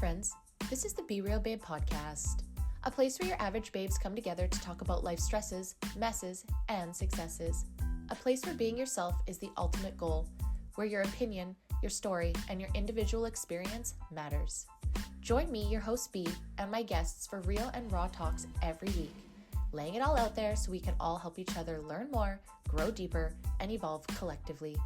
friends. This is the Be Real Babe podcast, a place where your average babes come together to talk about life stresses, messes, and successes. A place where being yourself is the ultimate goal, where your opinion, your story, and your individual experience matters. Join me, your host B, and my guests for real and raw talks every week, laying it all out there so we can all help each other learn more, grow deeper, and evolve collectively.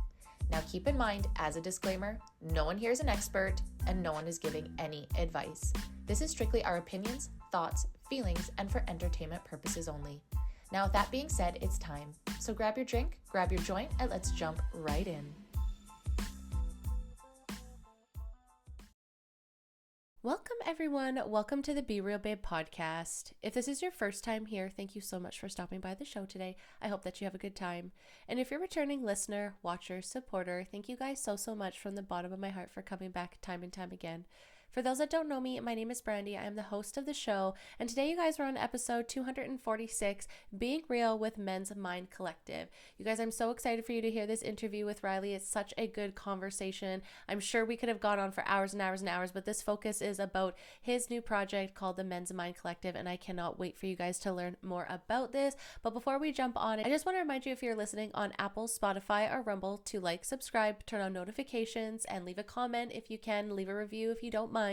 Now keep in mind, as a disclaimer, no one here is an expert and no one is giving any advice. This is strictly our opinions, thoughts, feelings, and for entertainment purposes only. Now with that being said, it's time. So grab your drink, grab your joint, and let's jump right in. Welcome everyone. Welcome to the Be Real Babe podcast. If this is your first time here, thank you so much for stopping by the show today. I hope that you have a good time. And if you're a returning listener, watcher, supporter, thank you guys so much from the bottom of my heart for coming back time and time again. For those that don't know me, my name is Brandy. I am the host of the show, and today you guys are on episode 246, Being Real with Men's Mind Collective. You guys, I'm so excited for you to hear this interview with Ryley. It's such a good conversation. I'm sure we could have gone on for hours and hours and hours, but this focus is about his new project called the Men's Mind Collective, and I cannot wait for you guys to learn more about this. But before we jump on it, I just want to remind you, if you're listening on Apple, Spotify, or Rumble, to like, subscribe, turn on notifications, and leave a comment if you can, leave a review if you don't mind.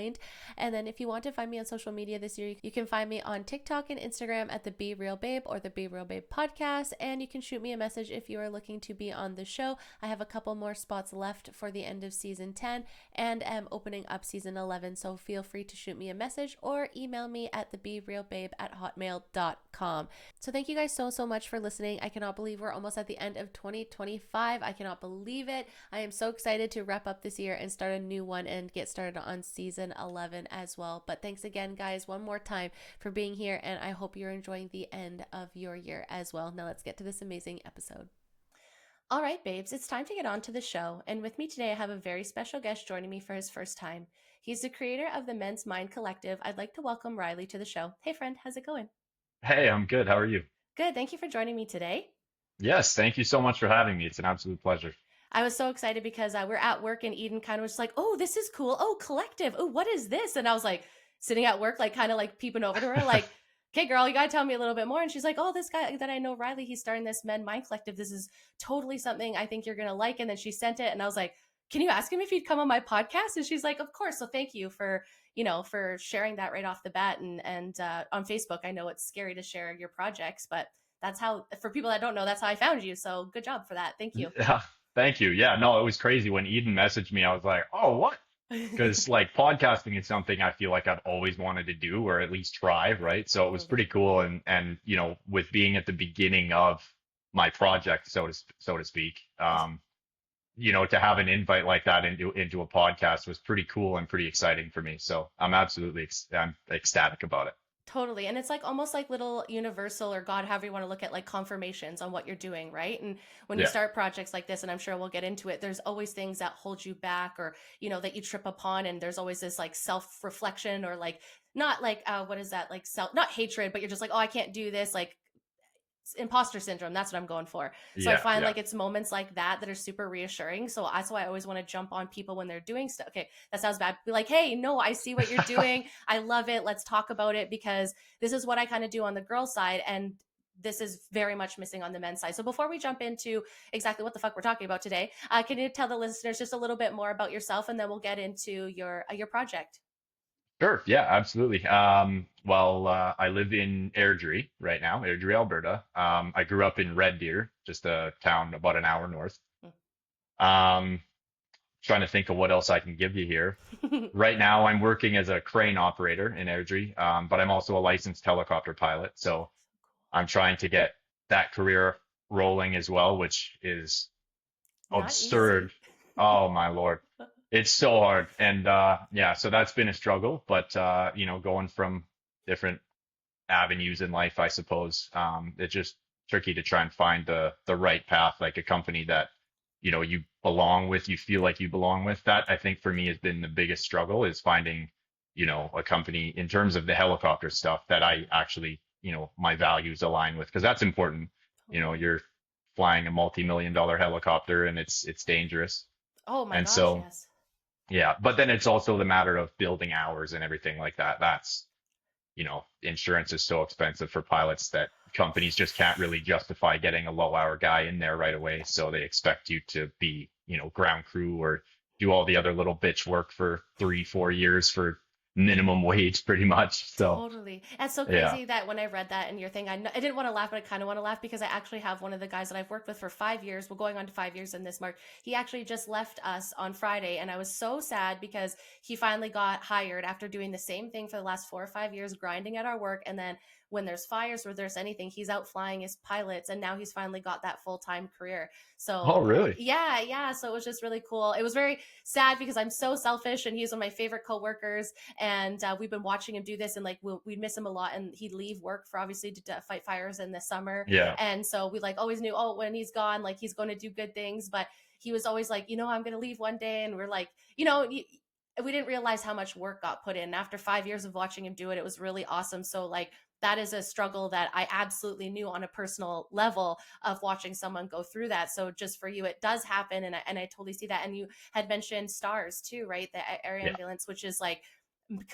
And then if you want to find me on social media this year, you can find me on TikTok and Instagram at the Be Real Babe or the Be Real Babe podcast. And you can shoot me a message if you are looking to be on the show. I have a couple more spots left for the end of season 10 and am opening up season 11. So feel free to shoot me a message or email me at theberealbabe@hotmail.com. So thank you guys so much for listening. I cannot believe we're almost at the end of 2025. I cannot believe it. I am so excited to wrap up this year and start a new one and get started on season 11 as well. But thanks again, guys, one more time for being here, and I hope you're enjoying the end of your year as well. Now let's get to this amazing episode. All right, babes, it's time to get on to the show. And with me today, I have a very special guest joining me for his first time. He's the creator of the Men's Mind Collective. I'd like to welcome Ryley to the show. Hey, friend, how's it going? Hey, I'm good. How are you? Good. Thank you for joining me today. Yes, thank you so much for having me. It's an absolute pleasure. I was so excited because we're at work and Eden kind of was like, oh, this is cool. Oh, collective. Oh, what is this? And I was like sitting at work, like kind of like peeping over to her, like, okay, girl, you got to tell me a little bit more. And she's like, oh, this guy that I know, Ryley, he's starting this Men Mind Collective. This is totally something I think you're going to like. And then she sent it and I was like, can you ask him if he'd come on my podcast? And she's like, of course. So thank you for, for sharing that right off the bat. And on Facebook, I know it's scary to share your projects, but that's how, for people that don't know, that's how I found you. So good job for that. Thank you. Yeah, thank you. Yeah, no, it was crazy when Eden messaged me. I was like, oh, what? Because like podcasting is something I feel like I've always wanted to do, or at least try, right? So it was pretty cool. And with being at the beginning of my project, so to speak, to have an invite like that into a podcast was pretty cool and pretty exciting for me. So I'm absolutely I'm ecstatic about it. Totally. And it's like almost like little universal, or God, however you want to look at, like confirmations on what you're doing, right? And when you start projects like this, and I'm sure we'll get into it, there's always things that hold you back, or, that you trip upon. And there's always this like self-reflection, or like, not like, what is that? Like not hatred, but you're just like, oh, I can't do this. Like imposter syndrome. That's what I'm going for. So I find like it's moments like that are super reassuring. So that's why I always want to jump on people when they're doing stuff. Okay, that sounds bad. Be like, hey, no, I see what you're doing. I love it. Let's talk about it, because this is what I kind of do on the girl side, and this is very much missing on the men's side. So before we jump into exactly what the fuck we're talking about today, can you tell the listeners just a little bit more about yourself, and then we'll get into your project? Sure. Yeah, absolutely. I live in Airdrie right now, Airdrie, Alberta. I grew up in Red Deer, just a town about an hour north. Trying to think of what else I can give you here. Right now, I'm working as a crane operator in Airdrie, but I'm also a licensed helicopter pilot. So I'm trying to get that career rolling as well, which is Not absurd. easy. Oh, my Lord. It's so hard. And so that's been a struggle, but going from different avenues in life, I suppose, it's just tricky to try and find the right path, like a company that, you belong with, you feel like you belong with. That, I think, for me has been the biggest struggle, is finding, a company in terms of the helicopter stuff that I actually, my values align with, because that's important. You're flying a multi-million-dollar helicopter and it's dangerous. Oh my And gosh, so yes. Yeah, but then it's also the matter of building hours and everything like that. That's, insurance is so expensive for pilots that companies just can't really justify getting a low hour guy in there right away. So they expect you to be, ground crew or do all the other little bitch work for 3, 4 years for minimum wage pretty much. So Totally. That's so yeah. crazy that when I read that in your thing, I didn't want to laugh, but I kind of want to laugh because I actually have one of the guys that I've worked with for 5 years. We're going on to 5 years in this March. He actually just left us on Friday, and I was so sad because he finally got hired after doing the same thing for the last 4 or 5 years, grinding at our work. And then when there's fires or there's anything, he's out flying his pilots, and now he's finally got that full time career. So Oh, really? yeah, yeah. So it was just really cool. It was very sad because I'm so selfish, and he's one of my favorite coworkers, and we've been watching him do this, and like we'd miss him a lot, and he'd leave work for obviously to fight fires in the summer, Yeah. and so we like always knew, oh, when he's gone, like he's going to do good things, but he was always like, I'm going to leave one day, and we're like, we didn't realize how much work got put in. After 5 years of watching him do it, it was really awesome. So like that is a struggle that I absolutely knew on a personal level of watching someone go through that. So just for you, it does happen, and I totally see that. And you had mentioned stars too, right? The air Yeah. ambulance, which is like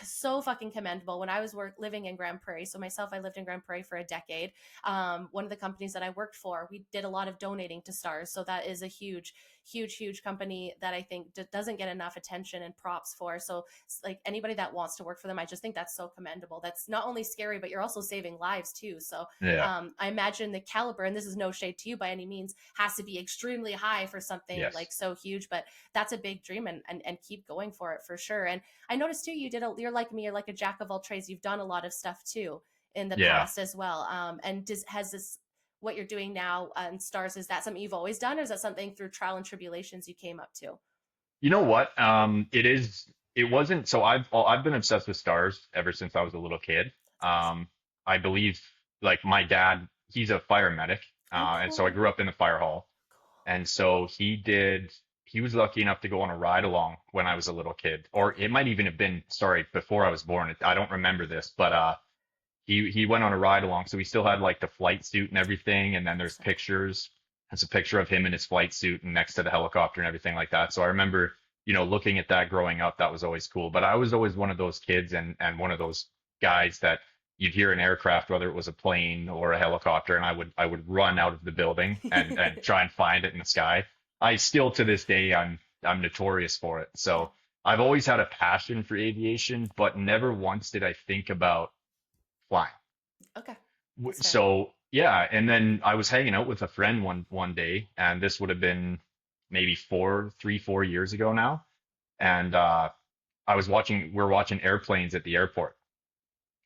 so fucking commendable. When I was living in Grand Prairie, so myself, I lived in Grand Prairie for a decade. One of the companies that I worked for, we did a lot of donating to stars. So that is a huge, huge, huge company that I think doesn't get enough attention and props for. So like anybody that wants to work for them, I just think that's so commendable. That's not only scary, but you're also saving lives too. So Yeah. I imagine the caliber, and this is no shade to you by any means, has to be extremely high for something Yes. like so huge, but that's a big dream, and keep going for it for sure. And I noticed too, you're like me, you're like a jack of all trades. You've done a lot of stuff too in the Yeah. past as well. And has this, what you're doing now in stars, is that something you've always done, or is that something through trial and tribulations you came up to? You know what? It wasn't, so I've been obsessed with stars ever since I was a little kid. That's awesome. I believe like my dad, he's a fire medic. Oh, And so I cool. grew up in the fire hall. And so he was lucky enough to go on a ride along when I was a little kid, or it might even have been, sorry, before I was born. I don't remember this, but he went on a ride along, so he still had like the flight suit and everything. And then there's Awesome. pictures. It's a picture of him in his flight suit and next to the helicopter and everything like that. So I remember, looking at that growing up. That was always cool. But I was always one of those kids and one of those guys that you'd hear an aircraft, whether it was a plane or a helicopter, and I would run out of the building and try and find it in the sky. I still to this day I'm notorious for it. Yeah. So I've always had a passion for aviation, but never once did I think about flying. Okay. That's fair. So yeah, and then I was hanging out with a friend one day, and this would have been maybe 4 years ago now, and we're watching airplanes at the airport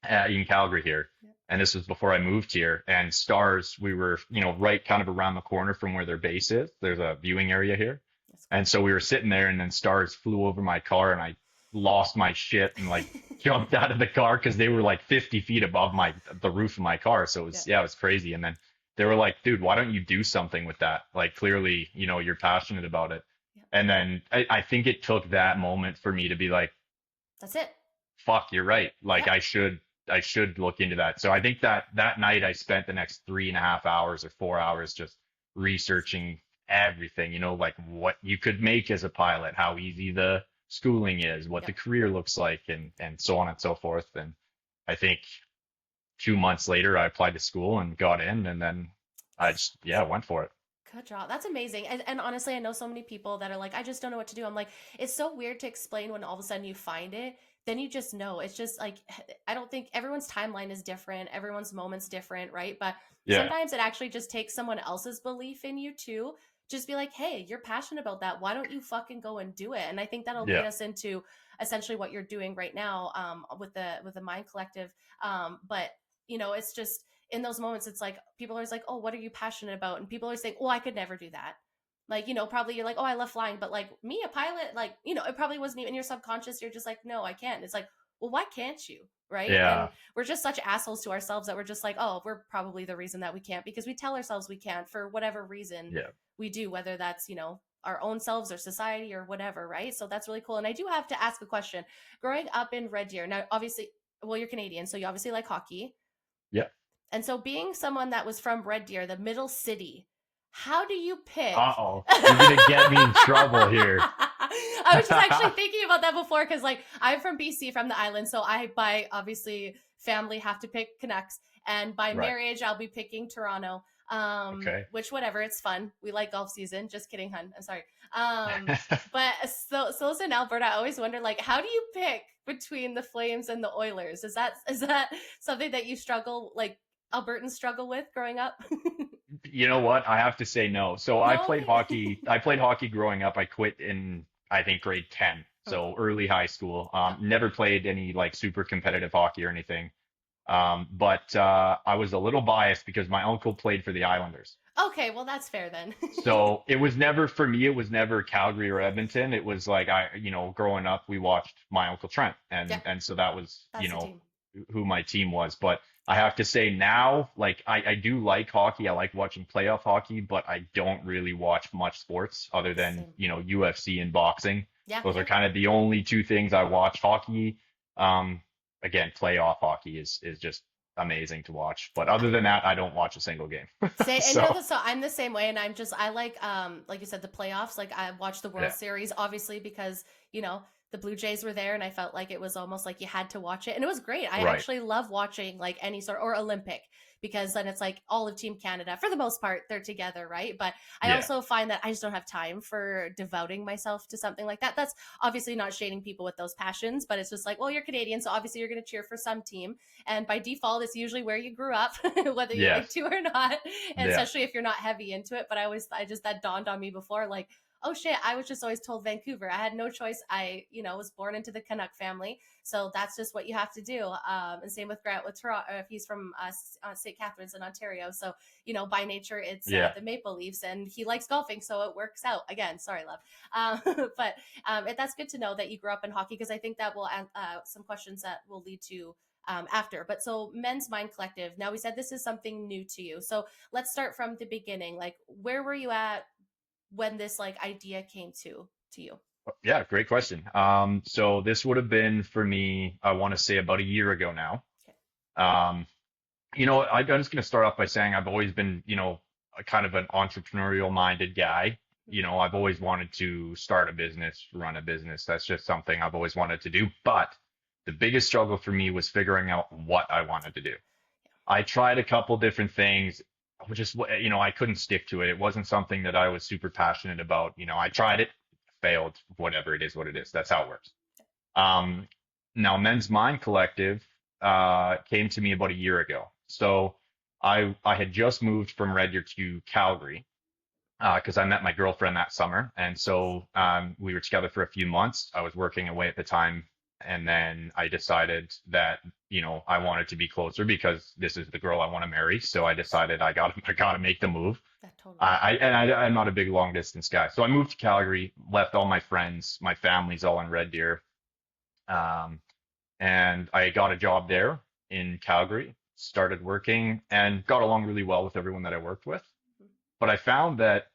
in Calgary here, Yep. and this was before I moved here. And stars, we were right kind of around the corner from where their base is. There's a viewing area here, That's and so we were sitting there, and then stars flew over my car, and I lost my shit and like jumped out of the car because they were like 50 feet above the roof of my car. So it Yeah. was, yeah, it was crazy. And then they were like, dude, why don't you do something with that? Like clearly, you're passionate about it. Yeah. And then I think it took that moment for me to be like, That's it. fuck, you're right. Like Yeah. I should look into that. So I think that night I spent the next 3.5 hours or 4 hours just researching everything, like what you could make as a pilot, how easy the schooling is, what the Yep. career looks like, and so on and so forth. And I think 2 months later I applied to school and got in, and then I just, yeah, went for it. Good job. That's amazing. And honestly, I know so many people that are like, I just don't know what to do. I'm like, it's so weird to explain when all of a sudden you find it. Then you just know. It's just like, I don't think everyone's timeline is different. Everyone's moment's different, right? But Yeah. sometimes it actually just takes someone else's belief in you too. Just be like, hey, you're passionate about that. Why don't you fucking go and do it? And I think that'll lead Yeah. us into essentially what you're doing right now, with the Mind Collective. But it's just in those moments, it's like people are always like, oh, what are you passionate about? And people always think, oh, I could never do that. Like, probably you're like, oh, I love flying, but like me, a pilot, like, it probably wasn't even in your subconscious. You're just like, no, I can't. It's like, well, why can't you? Right. And Yeah. we're just such assholes to ourselves that we're just like, oh, we're probably the reason that we can't, because we tell ourselves we can't for whatever reason Yeah. we do, whether that's, our own selves or society or whatever. Right. So that's really cool. And I do have to ask a question. Growing up in Red Deer, now, obviously, well, you're Canadian, so you obviously like hockey. Yeah. And so, being someone that was from Red Deer, the middle city, how do you pick? Uh-oh. You're gonna get me in trouble here. I was just actually thinking about that before because, like, I'm from BC, from the island, so I, by obviously family, have to pick Canucks, and by Right. marriage, I'll be picking Toronto. Okay. Which whatever, it's fun. We like golf season. Just kidding, hun. I'm sorry. But so listen, in Alberta, I always wonder, like, how do you pick between the Flames and the Oilers? Is that something that you struggle, like Albertans struggle with growing up? You know what? I have to say no. So I No. played hockey. I played hockey growing up. I quit in, I think, grade 10. Okay. So early high school. Yeah. Never played any like super competitive hockey or anything. But I was a little biased because my uncle played for the Islanders. Okay, well that's fair then. So it was never for me, it was never Calgary or Edmonton. It was like growing up, we watched my Uncle Trent Yeah, and so that was, that's the team. who my team was. But I have to say now, like I do like hockey. I like watching playoff hockey, but I don't really watch much sports other than, Same. UFC and boxing. Yeah, Those are yeah. kind of the only two things I watch. Hockey, um, again, playoff hockey is just amazing to watch. But other than that, I don't watch a single game. Say, and So so I'm the same way, and I like you said, the playoffs. Like, I watched the World yeah, Series obviously because the Blue Jays were there, and I felt like it was almost like you had to watch it, and it was great. I right. actually love watching like any sort, or Olympic, because then it's like all of Team Canada for the most part, they're together, right? But I Yeah. also find that I just don't have time for devoting myself to something like that. That's obviously not shading people with those passions, but it's just like, well, you're Canadian, so obviously you're going to cheer for some team, and by default, it's usually where you grew up, whether you like Yes. to or not, and Yeah. especially if you're not heavy into it. But I just, that dawned on me before, like, oh shit, I was just always told Vancouver. I had no choice. I, was born into the Canuck family. So that's just what you have to do. And same with Grant with Toronto, if he's from St. Catharines in Ontario. So, by nature, it's Yeah. the Maple Leafs, and he likes golfing. So it works out. Again, sorry, love. But that's good to know that you grew up in hockey, because I think that will some questions that will lead to after. But so, Men's Mind Collective, now we said this is something new to you. So let's start from the beginning. Like, where were you at when this like idea came to you? Yeah, great question. So this would have been for me, I want to say about a year ago now. Okay. Um, I'm just going to start off by saying I've always been, a kind of an entrepreneurial minded guy. I've always wanted to start a business, run a business. That's just something I've always wanted to do. But the biggest struggle for me was figuring out what I wanted to do. I tried a couple different things, just, I couldn't stick to it. It wasn't something that I was super passionate about. I tried it, failed, whatever it is, what it is. That's how it works. Um, Now, Men's Mind Collective came to me about a year ago. So I had just moved from Red Deer to Calgary because I met my girlfriend that summer, and so we were together for a few months. I was working away at the time, and then I decided that I wanted to be closer because this is the girl I want to marry. So I decided I got to make the move. That totally. I'm not a big long distance guy, so I moved to Calgary, left all my friends, my family's all in Red Deer, um, and I got a job there in Calgary. Started working and got along really well with everyone that I worked with. But I found that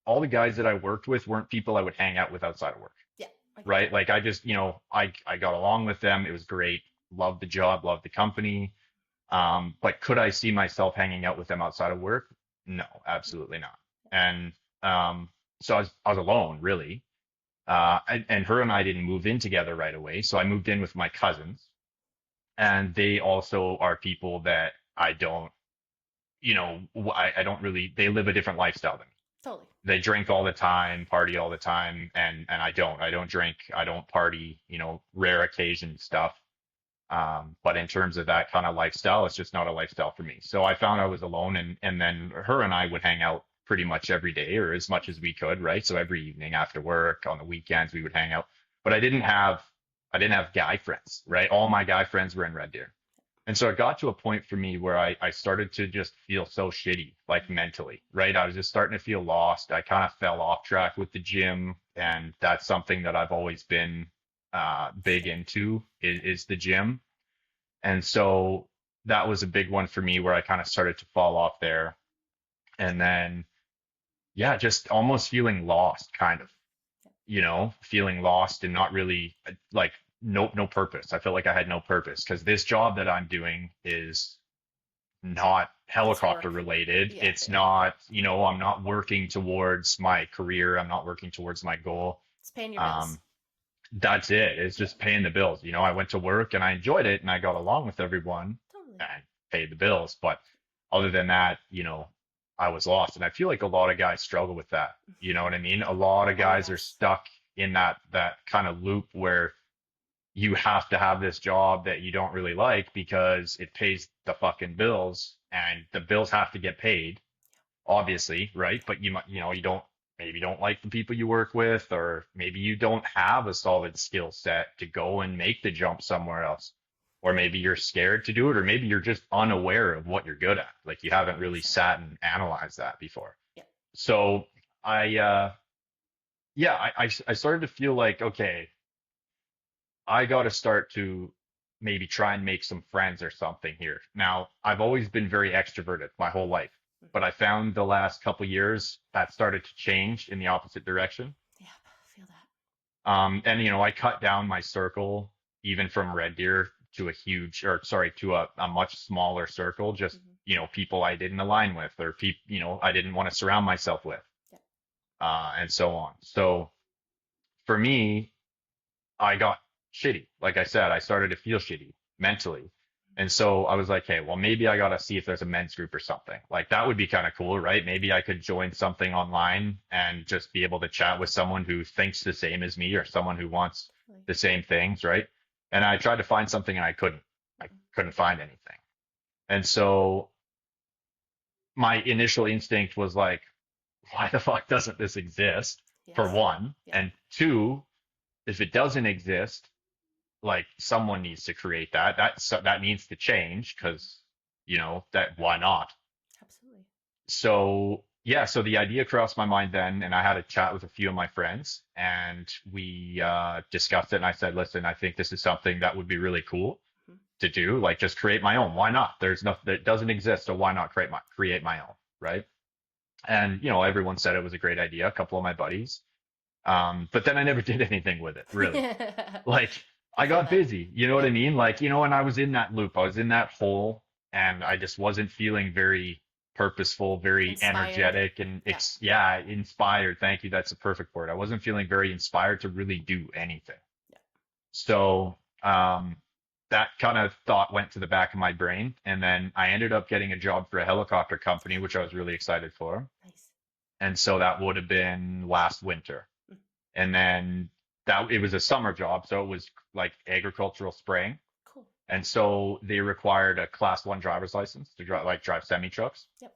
all the guys that I worked with weren't people I would hang out with outside of work, Yeah. right? Like I just, I got along with them. It was great. Loved the job, loved the company. But could I see myself hanging out with them outside of work? No, absolutely not. And so I was alone, really. And her and I didn't move in together right away. So I moved in with my cousins, and they also are people that I don't, I don't really, they live a different lifestyle than me. Totally. They drink all the time, party all the time, and I don't drink, I don't party, rare occasion stuff. But in terms of that kind of lifestyle, it's just not a lifestyle for me. So I found I was alone, and then her and I would hang out pretty much every day, or as much as we could, right? So every evening after work, on the weekends, we would hang out. But I didn't have guy friends, right? All my guy friends were in Red Deer. And so it got to a point for me where I started to just feel so shitty, like mentally, right? I was just starting to feel lost. I kind of fell off track with the gym, and that's something that I've always been big into is the gym. And so that was a big one for me where I kind of started to fall off there. And then, yeah, just almost feeling lost, kind of, feeling lost and not really like no purpose. I felt like I had no purpose because this job that I'm doing is not It's helicopter work. related. Yeah. It's not, I'm not working towards my career. I'm not working towards my goal. It's paying your bills. Um, that's it. It's Yeah, just paying the bills. I went to work and I enjoyed it and I got along with everyone totally. and paid the bills. But other than that, I was lost. And I feel like a lot of guys struggle with that. You know what I mean? A lot of Oh, guys are yes. stuck in that kind of loop where you have to have this job that you don't really like because it pays the fucking bills and the bills have to get paid, obviously, right? But you don't, maybe you don't like the people you work with, or maybe you don't have a solid skill set to go and make the jump somewhere else. Or maybe you're scared to do it, or maybe you're just unaware of what you're good at. Like you haven't really 100%. sat and analyzed that before. Yeah. So I started to feel like, okay, I got to start to maybe try and make some friends or something here. Now, I've always been very extroverted my whole life, Mhm. but I found the last couple years that started to change in the opposite direction. Yeah, I feel that. And I cut down my circle even from Red Deer to a huge, or sorry, to a much smaller circle, just Hmm. people I didn't align with, or people I didn't want to surround myself with, Yeah. and so on. So for me, I got shitty. Like I said, I started to feel shitty mentally. And so I was like, hey, well, maybe I got to see if there's a men's group or something. Like that would be kind of cool, right? Maybe I could join something online and just be able to chat with someone who thinks the same as me or someone who wants Totally. the same things, right? And I tried to find something and I couldn't. I Mm-mm. couldn't find anything. And so my initial instinct was like, why the fuck doesn't this exist? For Yes. one. Yeah. And two, if it doesn't exist, like someone needs to create that. That needs to change because that why not? Absolutely. So yeah, so the idea crossed my mind then, and I had a chat with a few of my friends, and we discussed it. And I said, listen, I think this is something that would be really cool Hmm. to do. Like just create my own. Why not? There's nothing that doesn't exist, so why not create my own, right? And everyone said it was a great idea. A couple of my buddies, but then I never did anything with it, really. Like I I feel got that. busy, you know what Yeah. I mean? Like, and I was in that loop. I was in that hole and I just wasn't feeling very purposeful, very Inspired. energetic and Yeah. yeah, inspired. Thank you. That's a perfect word. I wasn't feeling very inspired to really do anything. Yeah. So, that kind of thought went to the back of my brain. And then I ended up getting a job for a helicopter company, which I was really excited for. Nice. And so that would have been last winter. Mm. And then that it was a summer job, so it was like agricultural spraying. Cool. And so they required a class 1 driver's license to drive semi trucks. Yep.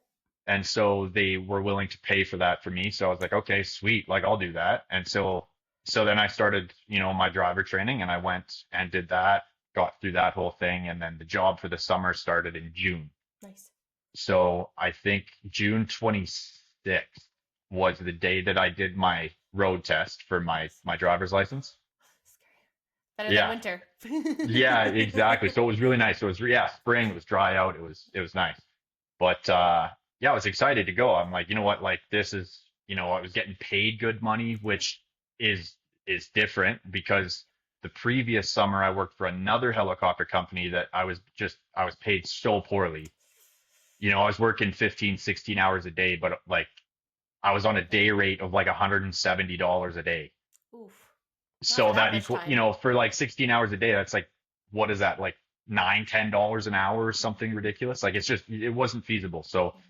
And so they were willing to pay for that for me. So I was like, okay, sweet, like I'll do that. And so then I started, my driver training and I went and did that, got through that whole thing, and then the job for the summer started in June. Nice. So I think June 26th was the day that I did my road test for my Nice. my driver's license. Scary. Better than Yeah. winter. Yeah, exactly. So it was really nice. So it was yeah, spring, it was dry out. It was nice. But yeah, I was excited to go. I'm like, you know what? Like this is, I was getting paid good money, which is is different because the previous summer I worked for another helicopter company that I was paid so poorly. I was working 15, 16 hours a day, but like I was on a day rate of like $170 a day. Oof. Not for So that that much equal, time. for like 16 hours a day, that's like, what is that? Like $9, $10 an hour or Yeah. something ridiculous. Like it wasn't feasible. So Yeah.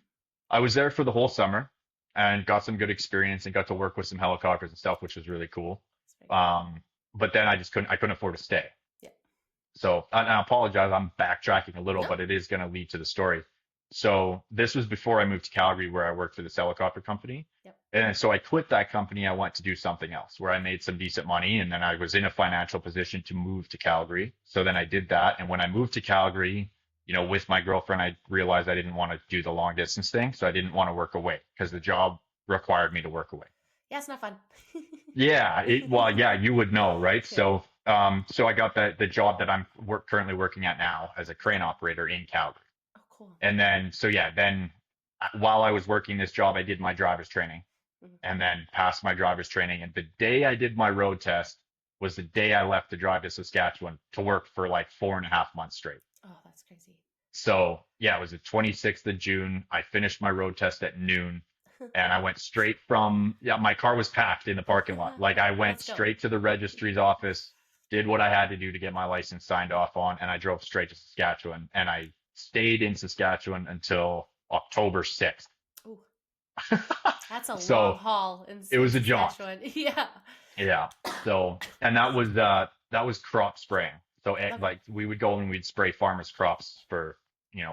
I was there for the whole summer and got some good experience and got to work with some helicopters and stuff, which was really cool. That's very cool. But then I couldn't afford to stay. Yeah. So I apologize. I'm backtracking a little, No. but it is going to lead to the story. So this was before I moved to Calgary, where I worked for this helicopter company. Yep. And so I quit that company. I went to do something else where I made some decent money, and then I was in a financial position to move to Calgary. So then I did that. And when I moved to Calgary, with my girlfriend, I realized I didn't want to do the long distance thing. So I didn't want to work away because the job required me to work away. Yeah, it's not fun. Yeah, well, yeah, you would know, right? Yeah. So I got the job that I'm currently working at now as a crane operator in Calgary. Oh, cool. And then, so yeah, then while I was working this job, I did my driver's training Mhm. and then passed my driver's training. And the day I did my road test was the day I left to drive to Saskatchewan to work for like 4.5 months straight. Oh, that's crazy. So yeah, it was the 26th of June. I finished my road test at noon. And I went straight from, yeah, my car was packed in the parking lot. Like I went Let's go. straight to the registry's office, did what I had to do to get my license signed off on, and I drove straight to Saskatchewan. And I stayed in Saskatchewan until October 6th. Ooh, that's a long So haul it in was a jaunt. Saskatchewan. Yeah. Yeah. So, and that was crop spraying. So Okay. like we would go and we'd spray farmers' crops for,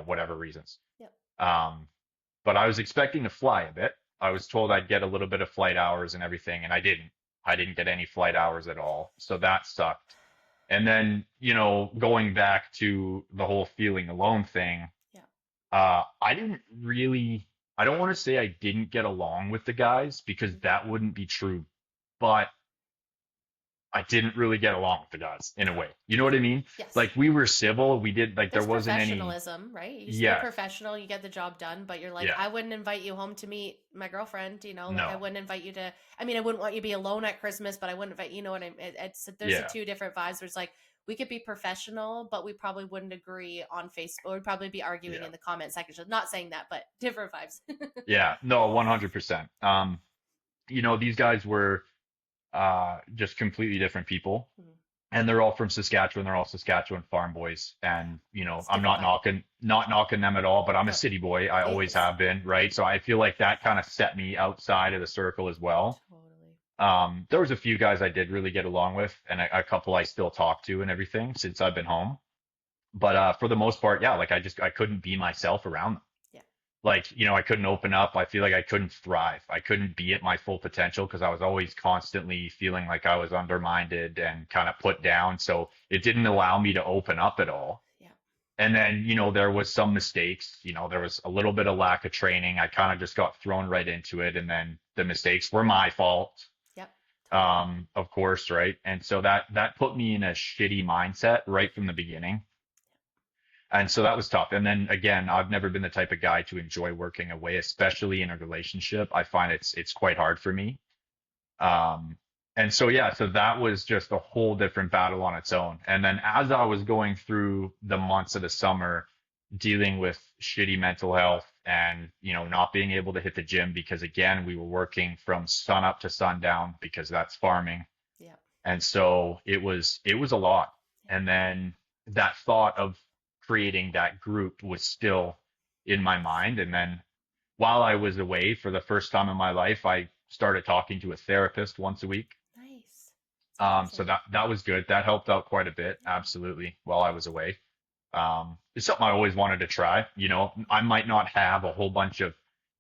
whatever reasons. Yep. Um, but I was expecting to fly a bit. I was told I'd get a little bit of flight hours and everything, and I didn't. I didn't get any flight hours at all. So that sucked. And then, going back to the whole feeling alone thing, Yeah. I didn't really, I don't want to say I didn't get along with the guys because Mhm. that wouldn't be true, but I didn't really get along with the guys in a way. You know what I mean? Yes. Like we were civil. We did like there There's wasn't any, professionalism, right? You stay yeah, professional, you get the job done, but you're like, yeah, I wouldn't invite you home to meet my girlfriend, like I no, wouldn't invite you to, I mean, I wouldn't want you to be alone at Christmas, but I wouldn't invite, what I mean? There's the yeah, two different vibes where it's like, we could be professional, but we probably wouldn't agree on Facebook. We'd probably be arguing yeah, in the comment section. Not saying that, but different vibes. yeah, no, 100%. These guys were just completely different people. Mhm. And they're all from Saskatchewan. They're all Saskatchewan farm boys. And, It's I'm different not vibe. knocking them at all, but I'm a No, city boy. I always yes, have been, right? So I feel like that kind of set me outside of the circle as well. totally. There was a few guys I did really get along with, and a couple I still talk to and everything since I've been home. But for the most part, yeah, like I couldn't be myself around them. Yeah. Like, I couldn't open up. I feel like I couldn't thrive. I couldn't be at my full potential because I was always constantly feeling like I was undermined and kind of put down. So it didn't allow me to open up at all. Yeah. And then, there was some mistakes. There was a little bit of lack of training. I kind of just got thrown right into it. And then the mistakes were my fault, Yep. Totally. of course, right? And so that put me in a shitty mindset right from the beginning. And so that was tough. And then again, I've never been the type of guy to enjoy working away, especially in a relationship. I find it's quite hard for me. Um, and so yeah, so that was just a whole different battle on its own. And then as I was going through the months of the summer, dealing with shitty mental health and not being able to hit the gym because again, we were working from sun up to sundown because that's farming. Yeah. And so it was a lot. Yeah. And then that thought of creating that group was still in my mind. And then while I was away for the first time in my life, I started talking to a therapist once a week. Nice. It's So amazing. that was good. That helped out quite a bit, Yeah. absolutely, while I was away. It's something I always wanted to try. I might not have a whole bunch of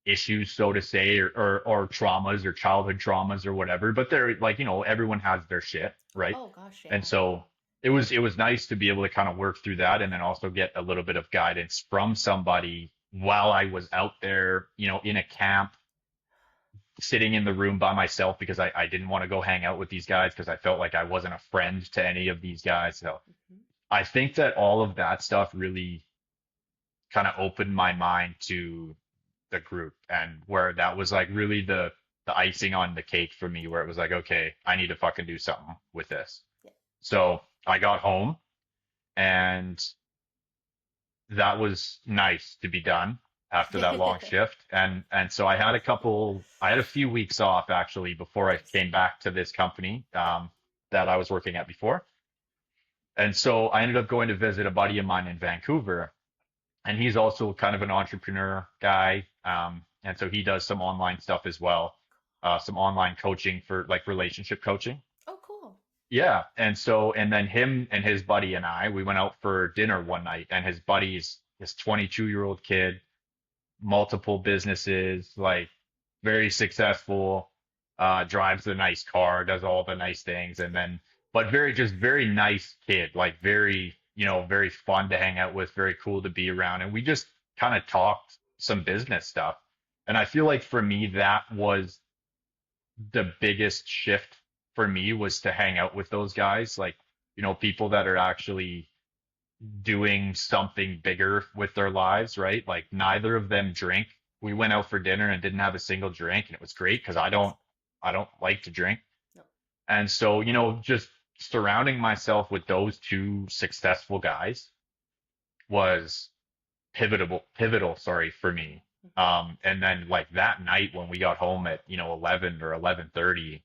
issues, so to say, or traumas or childhood traumas or whatever, but they're like, everyone has their shit, right? Oh gosh, And yeah. so it was nice to be able to kind of work through that and then also get a little bit of guidance from somebody while I was out there, in a camp, sitting in the room by myself because I didn't want to go hang out with these guys because I felt like I wasn't a friend to any of these guys. So Mhm. I think that all of that stuff really kind of opened my mind to the group and where that was like really the icing on the cake for me, where it was like, okay, I need to fucking do something with this. Yeah. So I got home and that was nice to be done after that long shift. And so I had a few weeks off actually before I Nice. came back to this company Yeah. that I was working at before. And so I ended up going to visit a buddy of mine in Vancouver, and he's also kind of an entrepreneur guy. And so he does some online stuff as well, some online coaching for like relationship coaching. Oh, cool. Yeah. And then him and his buddy and we went out for dinner one night, and his buddy's this 22-year-old kid, multiple businesses, like very successful, drives the nice car, does all the nice things, and Yeah. then, but just very nice kid, like very, very fun to hang out with, very cool to be around. And we just kind of talked some business stuff. And I feel like for me, that was the biggest shift for me was to hang out with those guys, like, people that are actually doing something bigger with their lives, right? Like neither of them drink. We went out for dinner and didn't have a single drink, and it was great because I don't like to drink. No. And so, just surrounding myself with those two successful guys was pivotal, sorry, for me. And then like that night when we got home at, 11 or 11:30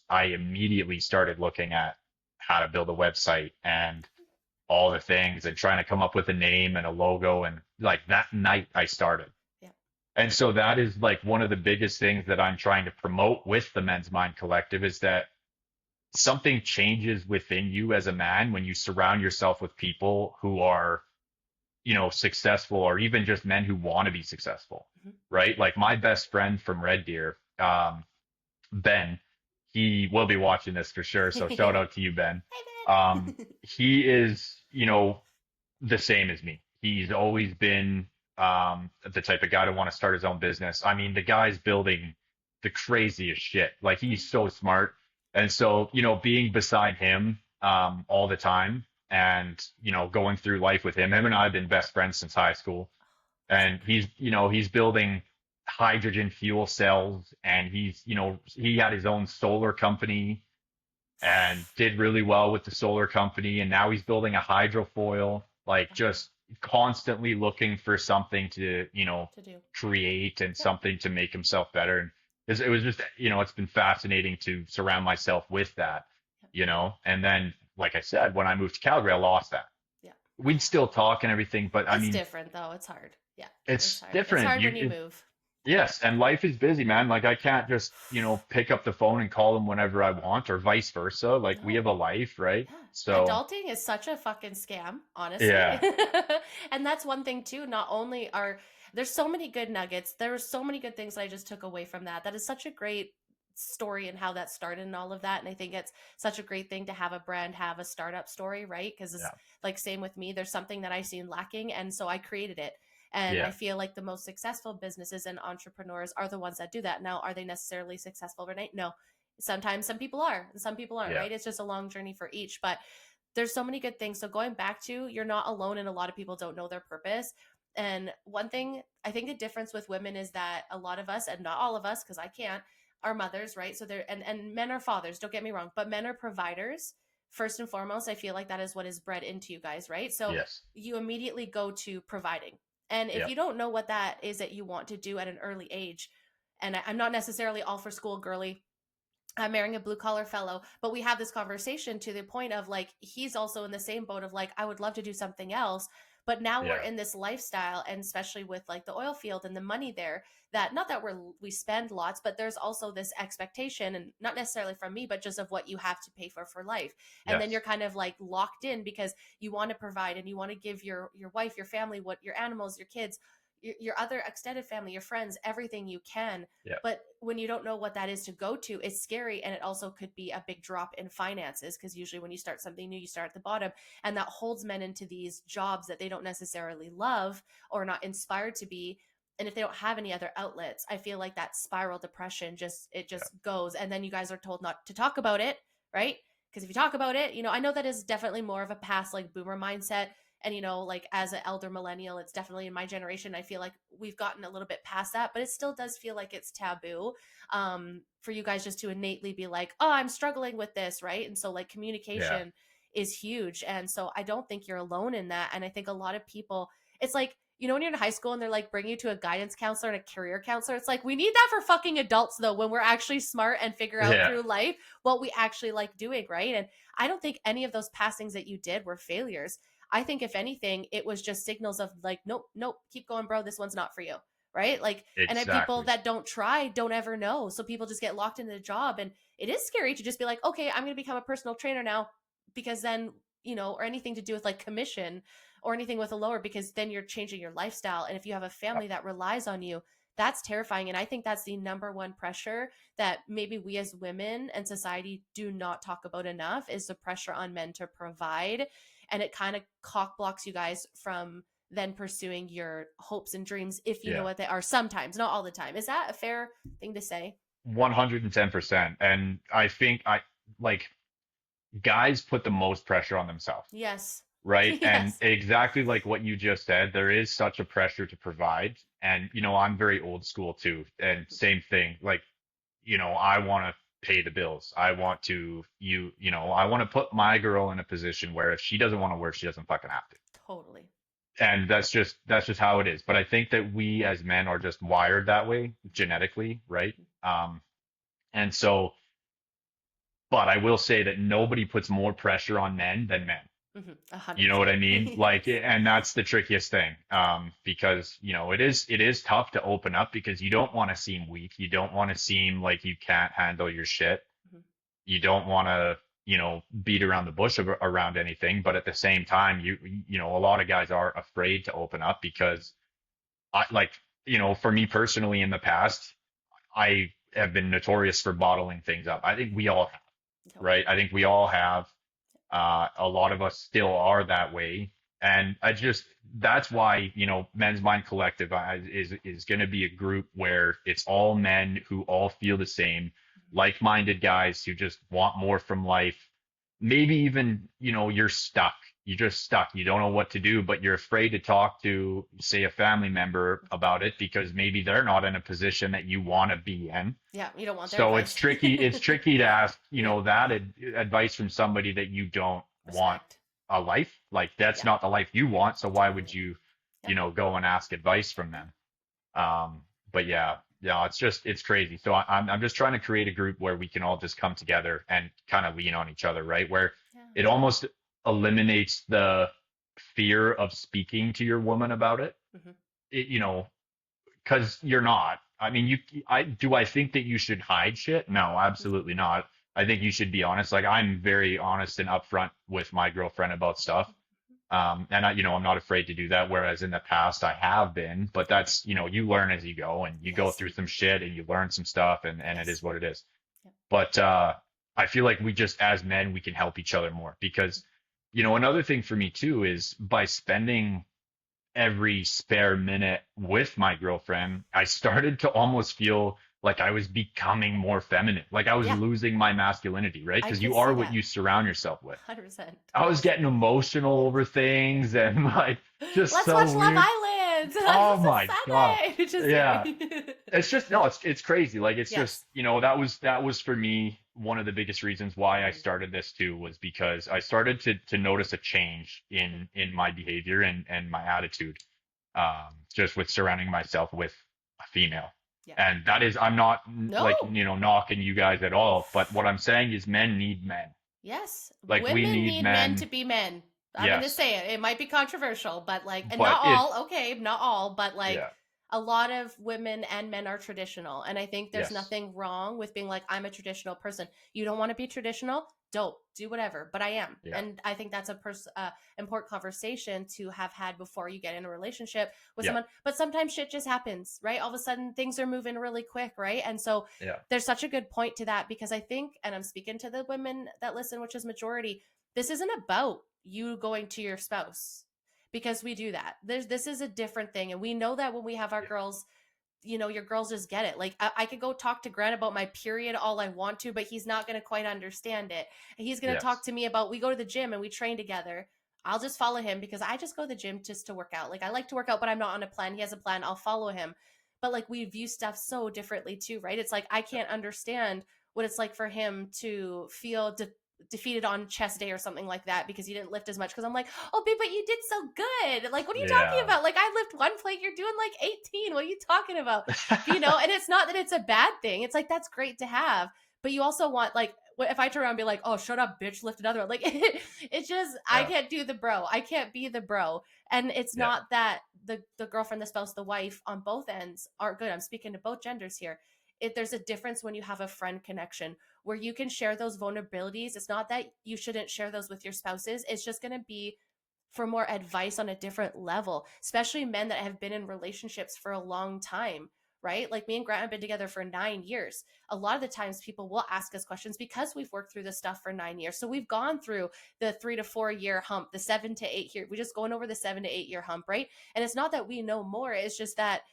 I immediately started looking at how to build a website and all the things and trying to come up with a name and a logo. And like that night I started. Yeah. And so that is like one of the biggest things that I'm trying to promote with the Men's Mind Collective is that something changes within you as a man when you surround yourself with people who are, successful or even just men who want to be successful, Hmm. right? Like my best friend from Red Deer, Ben, he will be watching this for sure. So shout out to you, Ben. Hey, Ben. He is, the same as me. He's always been the type of guy to want to start his own business. I mean, the guy's building the craziest shit. Like he's so smart. And so, being beside him all the time and, going through life with him and I have been best friends since high school. And he's building hydrogen fuel cells and he had his own solar company and did really well with the solar company. And now he's building a hydrofoil, like just constantly looking for something to, To do. create and Yep. something to make himself better. And it was just, it's been fascinating to surround myself with that, Yep. and then, like I said, when I moved to Calgary, I lost that. Yeah. We'd still talk and everything, but I It's mean, different though. It's hard. Yeah. It's it's hard. It's different. hard when you move. Yes, and life is busy, man. Like I can't just, pick up the phone and call them whenever I want or vice versa. Like we have No. a life, right? Yeah. So, Adulting is such a fucking scam, honestly. yeah, And that's one thing too. Not only are there's so many good nuggets, there were so many good things that I just took away from that. That is such a great story and how that started and all of that. And I think it's such a great thing to have a brand have a startup story, right? Because it's yeah, like same with me. There's something that I seen lacking, and so I created it. And I yeah, feel like the most successful businesses and entrepreneurs are the ones that do that. Now, are they necessarily successful overnight? No. Sometimes some people are and some people aren't, yeah, right? It's just a long journey for each. But there's so many good things. So going back to you're not alone and a lot of people don't know their purpose. And one thing I think the difference with women is that a lot of us, and not all of us, because I can't, are mothers, right? So they're and men are fathers, don't get me wrong, but men are providers. First and foremost, I feel like that is what is bred into you guys, right? So yes, you immediately go to providing. And if yeah, you don't know what that is that you want to do at an early age, and I'm not necessarily all for school girly, I'm marrying a blue collar fellow, but we have this conversation to the point of like, he's also in the same boat of like, I would love to do something else. But now we're yeah, in this lifestyle, and especially with like the oil field and the money there, that not that we spend lots, but there's also this expectation, and not necessarily from me, but just of what you have to pay for life. And then yes, you're kind of like locked in because you want to provide and you want to give your wife, your family, what your animals, your kids, your other extended family, your friends, everything you can. yeah, But when you don't know what that is to go to, it's scary. And it also could be a big drop in finances because usually when you start something new, you start at the bottom. And that holds men into these jobs that they don't necessarily love or not inspired to be. And if they don't have any other outlets, I feel like that spiral depression yeah, just goes. And then you guys are told not to talk about it, right? Because if you talk about it, I know that is definitely more of a past like boomer mindset. And like as an elder millennial, it's definitely in my generation, I feel like we've gotten a little bit past that, but it still does feel like it's taboo for you guys just to innately be like, oh, I'm struggling with this, right? And so like yeah, communication is huge. And so I don't think you're alone in that. And I think a lot of people, it's like, when you're in high school and they're like bring you to a guidance counselor and a career counselor, it's like we need that for fucking adults though, when we're actually smart and figure out yeah, through life what we actually like doing, right? And I don't think any of those passings that you did were failures. I think if anything, it was just signals of like, nope, nope, keep going, bro. This one's not for you. Right. Like, and I people exactly. that don't try don't ever know. So people just get locked into the job. And it is scary to just be like, okay, I'm going to become a personal trainer now because then, or anything to do with like commission or anything with a lower, because then you're changing your lifestyle. And if you have a Yeah, family that relies on you, that's terrifying. And I think that's the number one pressure that maybe we as women and society do not talk about enough is the pressure on men to provide. And it kind of cock blocks you guys from then pursuing your hopes and dreams if you know yeah, what they are sometimes, not all the time. Is that a fair thing to say? 110%. And I think like guys put the most pressure on themselves, Yes. right? And Yes. exactly like what you just said, there is such a pressure to provide. And, I'm very old school too. And same thing, like, I want to pay the bills. I want to, I want to put my girl in a position where if she doesn't want to work, she doesn't fucking have to. Totally. and that's just how it is. But I think that we as men are just wired that way genetically, right? Um, and so, but I will say that nobody puts more pressure on men than men. You know what 100%. I mean? Like, Yes. and that's the trickiest thing. Because, it is tough to open up because you don't want to seem weak. You don't want to seem like you can't handle your shit. Mhm. You don't want to, beat around the bush around anything. But at the same time, a lot of guys are afraid to open up because like, for me personally in the past, I have been notorious for bottling things up. I think we all have, right? Totally. I think we all have. A lot of us still are that way. And that's why, Men's Mind Collective is going to be a group where it's all men who all feel the same, like-minded guys who just want more from life. Maybe even, you're stuck. You're just stuck. You don't know what to do, but you're afraid to talk to, say, a family member about it because maybe they're not in a position that you want to be in. Yeah, you don't want their So it's advice. tricky. It's tricky to ask, Yeah. that advice from somebody that you don't want Respect. a life. Like that's Yeah. not the life you want. So why would Totally. you, Yep. go and ask advice from them? But yeah, it's crazy. So I'm just trying to create a group where we can all just come together and kind of lean on each other, right? Where Yeah. it almost eliminates the fear of speaking to your woman about it. Hmm. It, because you're not. I mean, I think that you should hide shit? No, absolutely not. I think you should be honest. Like I'm very honest and upfront with my girlfriend about stuff. And I'm not afraid to do that. Whereas in the past I have been, but that's, you learn as you go and you go Yes. through some shit and you learn some stuff and it Yes. is what it is. Yep. But, I feel like we just, as men, we can help each other more because, another thing for me too is by spending every spare minute with my girlfriend, I started to almost feel like I was becoming more feminine, like I was Yeah. losing my masculinity, right? I Because can you see are what that. you surround yourself with. 100%. I was Yes. getting emotional over things and like just Let's so watch Love weird. Island. Oh This is my God. Sunday. Just Yeah. kidding. It's just no, it's crazy. Like it's just, Yes. that was for me one of the biggest reasons why I Mhm. started this too was because I started to notice a change Mhm. in my behavior and my attitude just with surrounding myself with a female. Yeah. And that is, I'm not like, No. knocking you guys at all, but what I'm saying is men need men. Yes. Like we Women need need men to men. be men. I'm going to Yes. say it. It might be controversial, but like, and But not it, all, okay, not all, but like yeah, a lot of women and men are traditional. And I think there's yes, nothing wrong with being like, I'm a traditional person. You don't want to be traditional? Dope. Do whatever. But I am. yeah, And I think that's a important conversation to have had before you get in a relationship with yeah, someone. But sometimes shit just happens, right? All of a sudden things are moving really quick, right? And so yeah, there's such a good point to that because I think, and I'm speaking to the women that listen, which is majority, this isn't about you going to your spouse because we do that. This is a different thing, and we know that when we have our yeah, girls, your girls just get it. Like I could go talk to Grant about my period all I want to, but he's not going to quite understand it. He's going to talk yes, to me about we go to the gym and we train together. I'll just follow him because I just go to the gym just to work out. Like I like to work out, but I'm not on a plan. He has a plan. I'll follow him. But like we view stuff so differently too, right? It's like I yeah, can't understand what it's like for him to feel defeated on chest day or something like that because he didn't lift as much because I'm like, oh babe, but you did so good. Like what are you talking yeah, about? Like I lift one plate, you're doing like 18. What are you talking about? And it's not that it's a bad thing. It's like that's great to have, but you also want like if I turn around and be like, oh shut up bitch, lift another one, like it's just I yeah, can't do the bro, I can't be the bro. And it's yeah, not that the girlfriend, the spouse, the wife on both ends aren't good. I'm speaking to both genders here. There's a difference when you have a friend connection where you can share those vulnerabilities. It's not that you shouldn't share those with your spouses. It's just going to be for more advice on a different level, especially men that have been in relationships for a long time, right? Like me and Grant have been together for 9 years. A lot of the times people will ask us questions because we've worked through this stuff for 9 years. So we've gone through the 3 to 4 year hump, the 7 to 8 year. We're just going over the 7 to 8 year hump, right? And it's not that we know more. It's just that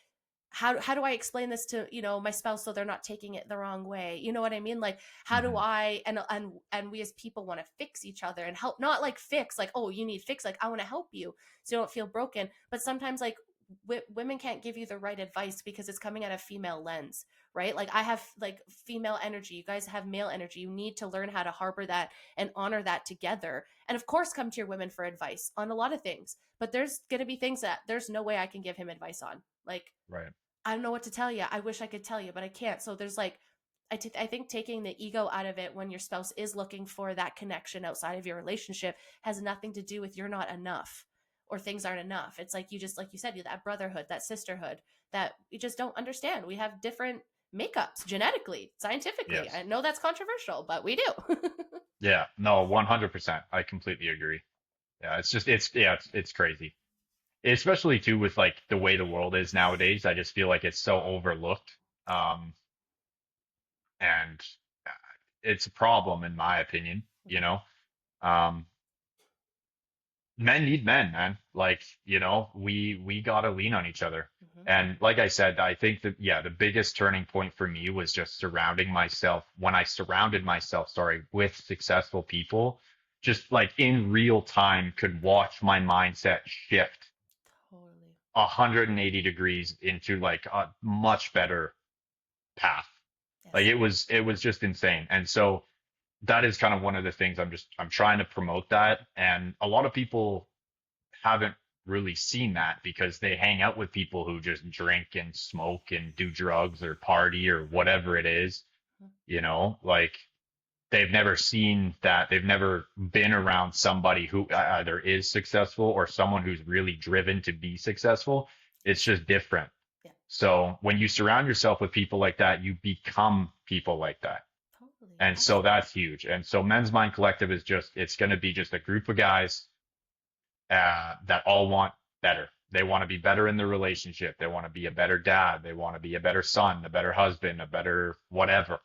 how do I explain this to my spouse so they're not taking it the wrong way? You know what I mean? Like how do hmm I and we as people want to fix each other and help, not like fix like, oh you need fix, like I want to help you so you don't feel broken. But sometimes like women can't give you the right advice because it's coming at a female lens, right? Like I have like female energy, you guys have male energy. You need to learn how to harbor that and honor that together. And of course, come to your women for advice on a lot of things. But there's going to be things that there's no way I can give him advice on. Like, Right. I don't know what to tell you. I wish I could tell you, but I can't. So there's like, I think taking the ego out of it when your spouse is looking for that connection outside of your relationship has nothing to do with you're not enough or things aren't enough. It's like you just, like you said, that brotherhood, that sisterhood that we just don't understand. We have different makeups genetically, scientifically. I Yes. know that's controversial, but we do. Yeah. No, 100%. I completely agree. Yeah. It's crazy. Especially too with like the way the world is nowadays. I just feel like it's so overlooked. Um, and uh, it's a problem in my opinion, you know. Um, Men need men, man. Like, we gotta lean on each other. Mm-hmm. And like I said, I think that yeah, the biggest turning point for me was just surrounding myself when I surrounded myself, sorry, with successful people, just like in real time could watch my mindset shift Totally. 180 degrees into like a much better path. Like Yes. it was just insane. And so that is kind of one of the things I'm trying to promote that. And a lot of people haven't really seen that because they hang out with people who just drink and smoke and do drugs or party or whatever it is, like they've never seen that. They've never been around somebody who either is successful or someone who's really driven to be successful. It's just different. Yeah. So when you surround yourself with people like that, you become people like that. Totally. And so Absolutely. that's huge. And so Men's Mind Collective is it's going to be just a group of guys that all want better. They want to be better in their relationship. They want to be a better dad. They want to be a better son, a better husband, a better whatever,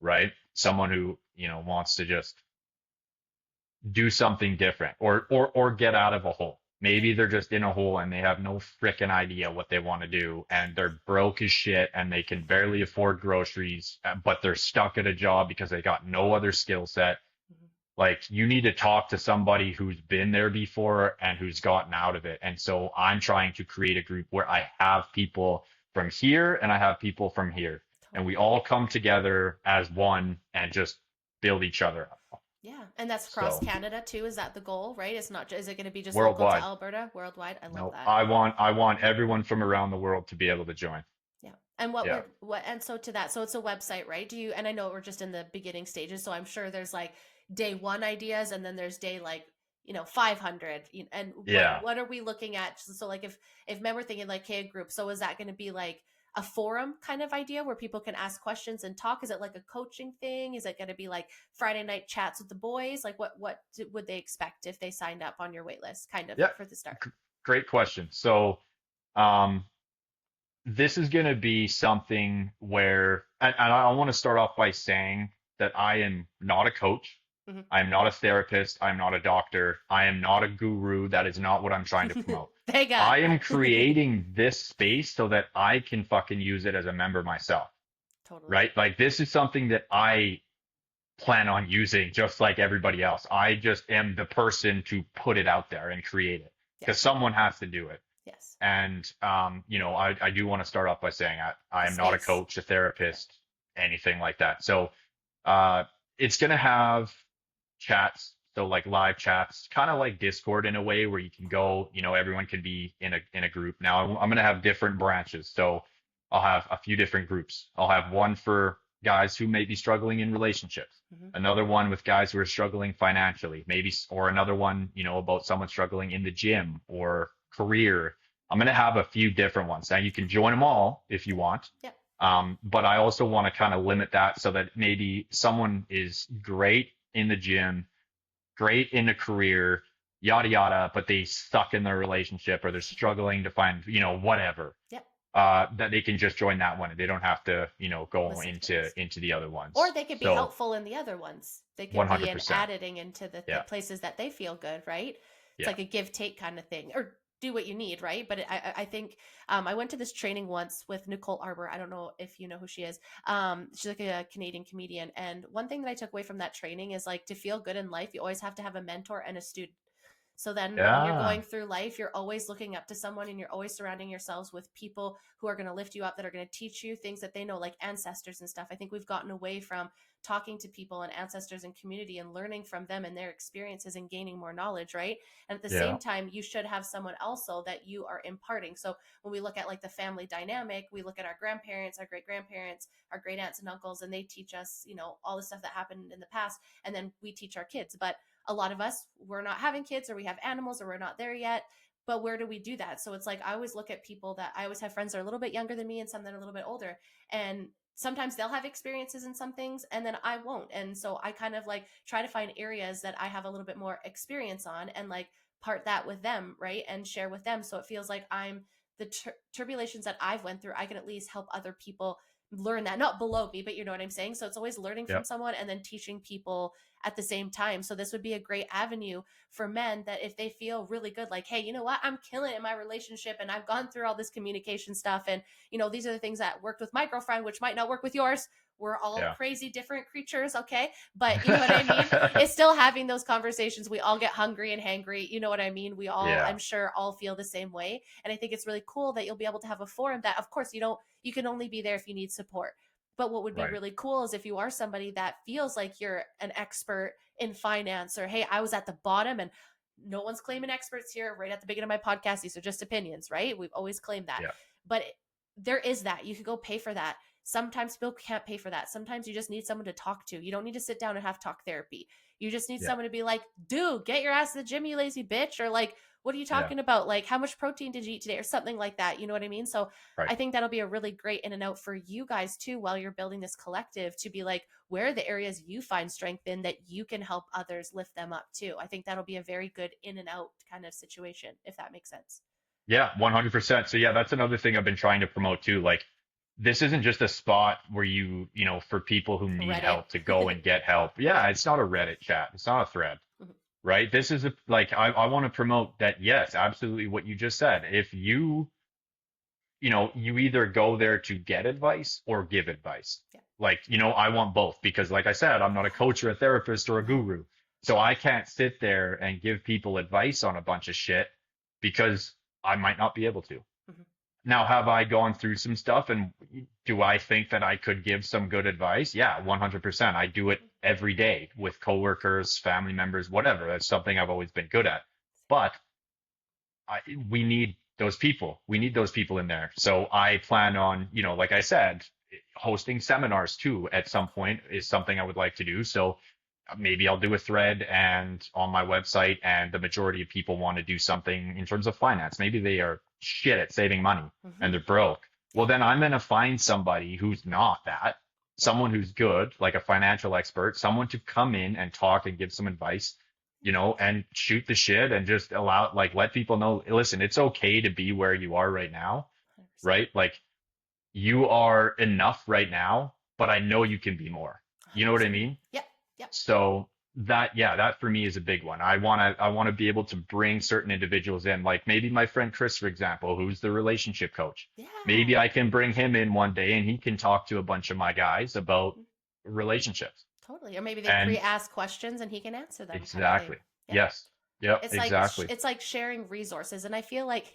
right? Someone who, wants to just do something different or get out of a hole. Maybe they're just in a hole and they have no freaking idea what they want to do and they're broke as shit and they can barely afford groceries, but they're stuck at a job because they got no other skill set. Mm-hmm. Like you need to talk to somebody who's been there before and who's gotten out of it. And so I'm trying to create a group where I have people from here and I have people from here and we Totally. all come together as one and just build each other up. Yeah, and that's across So Canada too. Is that the goal, right? It's not. Is it going to be just local to worldwide. Alberta, worldwide? I love No, that. I want everyone from around the world to be able to join. Yeah. And Yeah. and so to that, so it's a website, right? Do you, and I know we're just in the beginning stages, so I'm sure there's like day one ideas and then there's day like, 500. And Yeah. what are we looking at? So like if men were thinking like, hey, a group, so is that going to be like a forum kind of idea where people can ask questions and talk? Is it like a coaching thing? Is it going to be like Friday night chats with the boys? Like would they expect if they signed up on your wait list kind of Yeah. for the start? Great question. So, um, this is going to be something where, and I want to start off by saying that I am not a coach. Mm-hmm. I am not a therapist. I'm not a doctor. I am not a guru. That is not what I'm trying to promote. Thank God. I am creating this space so that I can fucking use it as a member myself, Totally. right? Like this is something that I plan on using just like everybody else. I just am the person to put it out there and create it Yeah. because someone has to do it. Yes. And I do want to start off by saying I The am not a space. coach, a Yeah. therapist, anything like that. So uh, it's gonna have chats, so like live chats, kind of like Discord in a way where you can go, everyone can be in a group. Now I'm gonna have different branches, so I'll have a few different groups. I'll have one for guys who may be struggling in relationships, Mm-hmm. another one with guys who are struggling financially, maybe, or another one, about someone struggling in the gym or career. I'm going to have a few different ones. Now you can join them all if you want. Yeah. But I also want to kind of limit that so that maybe someone is great in the gym, great in a career, yada yada, but they suck in their relationship or they're struggling to find, whatever. Yeah. That they can just join that one. They don't have to, go Listen to into this. into the other ones. Or they could be So helpful in the other ones. They could be in 100%. editing into the Yeah. places that they feel good, right? It's Yeah. like a give take kind of thing, or do what you need, right? But I think I went to this training once with Nicole Arbor. I don't know if you know who she is. She's like a Canadian comedian, and one thing that I took away from that training is like to feel good in life, you always have to have a mentor and a student. So then when you're Yeah. going through life, you're always looking up to someone, and you're always surrounding yourselves with people who are going to lift you up, that are going to teach you things that they know, like ancestors and stuff. I think we've gotten away from talking to people and ancestors and community and learning from them and their experiences and gaining more knowledge, right? And at the Yeah. same time, you should have someone also that you are imparting. So when we look at like the family dynamic, we look at our grandparents, our great grandparents, our great aunts and uncles, and they teach us, all the stuff that happened in the past, and then we teach our kids. But a lot of us, we're not having kids, or we have animals, or we're not there yet. But where do we do that? So it's like, I always look at people that I always have friends that are a little bit younger than me and some that are a little bit older. And sometimes they'll have experiences in some things and then I won't. And so I kind of like try to find areas that I have a little bit more experience on, and like part that with them, right? And share with them. So it feels like I'm the turbulations that I've went through, I can at least help other people learn that, not below me, but you know what I'm saying? So it's always learning Yeah. from someone and then teaching people at the same time. So this would be a great avenue for men, that if they feel really good, like, hey, you know what, I'm killing it in my relationship and I've gone through all this communication stuff, and these are the things that worked with my girlfriend, which might not work with yours. We're all Yeah. crazy different creatures, okay? But you know what I mean? It's still having those conversations. We all get hungry and hangry, you know what I mean? We all, Yeah. I'm sure, all feel the same way. And I think it's really cool that you'll be able to have a forum that, of course, you can only be there if you need support. But what would be Right. really cool is if you are somebody that feels like you're an expert in finance, or hey, I was at the bottom, and no one's claiming experts here. Right at the beginning of my podcast, these are just opinions, right? We've always claimed that. Yeah. But there is that. You could go pay for that. Sometimes people can't pay for that. Sometimes you just need someone to talk to. You don't need to sit down and have talk therapy. You just need Yeah. someone to be like, dude, get your ass to the gym, you lazy bitch. Or like, what are you Yeah. talking about? Like, how much protein did you eat today? Or something like that. You know what I mean? So Right. I think that'll be a really great in and out for you guys too, while you're building this collective, to be like, where are the areas you find strength in that you can help others lift them up too? I think that'll be a very good in and out kind of situation, if that makes sense. Yeah, 100%. So yeah, that's another thing I've been trying to promote too. Like, this isn't just a spot where for people who need Reddit. help to go and get help. Yeah, it's not a Reddit chat. It's not a thread, Mhm. right? This is I want to promote that. Yes, absolutely what you just said. If you either go there to get advice or give advice. Yeah. Like, I want both because, like I said, I'm not a coach or a therapist or a guru. So I can't sit there and give people advice on a bunch of shit because I might not be able to. Mhm. Now, have I gone through some stuff and do I think that I could give some good advice? Yeah, 100%. I do it every day with coworkers, family members, whatever. That's something I've always been good at. But we need those people. We need those people in there. So I plan on, like I said, hosting seminars too at some point is something I would like to do. So maybe I'll do a thread and on my website, and the majority of people want to do something in terms of finance. Maybe they are shit at saving money and they're broke. Well, then I'm going to find somebody who's not that, someone who's good, like a financial expert, someone to come in and talk and give some advice, and shoot the shit and just let people know, listen, it's okay to be where you are right now, 100%. right? Like, you are enough right now, but I know you can be more. You know what I 100%. mean? Yep. Yep. So that for me is a big one. I want to be able to bring certain individuals in, like maybe my friend Chris, for example, who's the relationship coach. Yeah. Maybe I can bring him in one day and he can talk to a bunch of my guys about relationships. Totally. Or maybe they And pre-ask questions and he can answer them, kind of thing. exactly. Yeah. Yes. Yep, It's like exactly. it's like sharing resources, and I feel like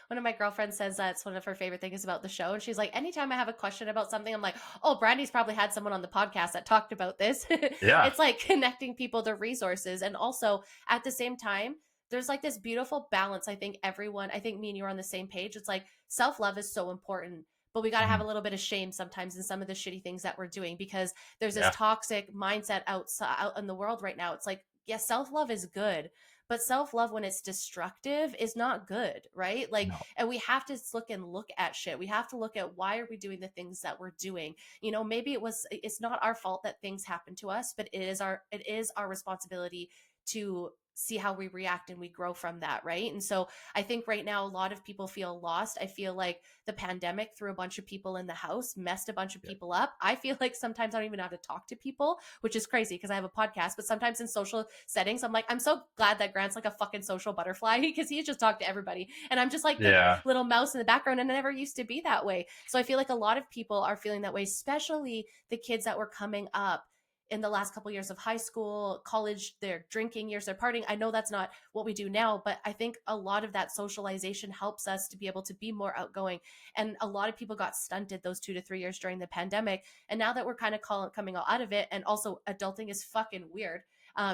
one of my girlfriends says that's one of her favorite things about the show. And she's like, anytime I have a question about something, I'm like, oh, Brandy's probably had someone on the podcast that talked about this. Yeah. It's like connecting people to resources, and also at the same time, there's like this beautiful balance. I think me and you are on the same page. It's like self-love is so important, but we got to have Mhm. a little bit of shame sometimes in some of the shitty things that we're doing, because there's this Yeah. toxic mindset out in the world right now. It's like, yes, self-love is good, but self-love when it's destructive is not good, right? Like, No. and we have to look at shit. We have to look at, why are we doing the things that we're doing? Maybe it's not our fault that things happen to us, but it is our responsibility to see how we react, and we grow from that, right? And so I think right now a lot of people feel lost. I feel like the pandemic threw a bunch of people in the house, messed a bunch of Yeah. people up. I feel like sometimes I don't even know how to talk to people, which is crazy because I have a podcast. But sometimes in social settings, I'm like, I'm so glad that Grant's like a fucking social butterfly, because he just talked to everybody. And I'm just like the Yeah. little mouse in the background, and I never used to be that way. So I feel like a lot of people are feeling that way, especially the kids that were coming up in the last couple of years of high school, college, their drinking years, their partying. I know that's not what we do now, but I think a lot of that socialization helps us to be able to be more outgoing. And a lot of people got stunted those 2 to 3 years during the pandemic. And now that we're kind of coming out of it, and also adulting is fucking weird,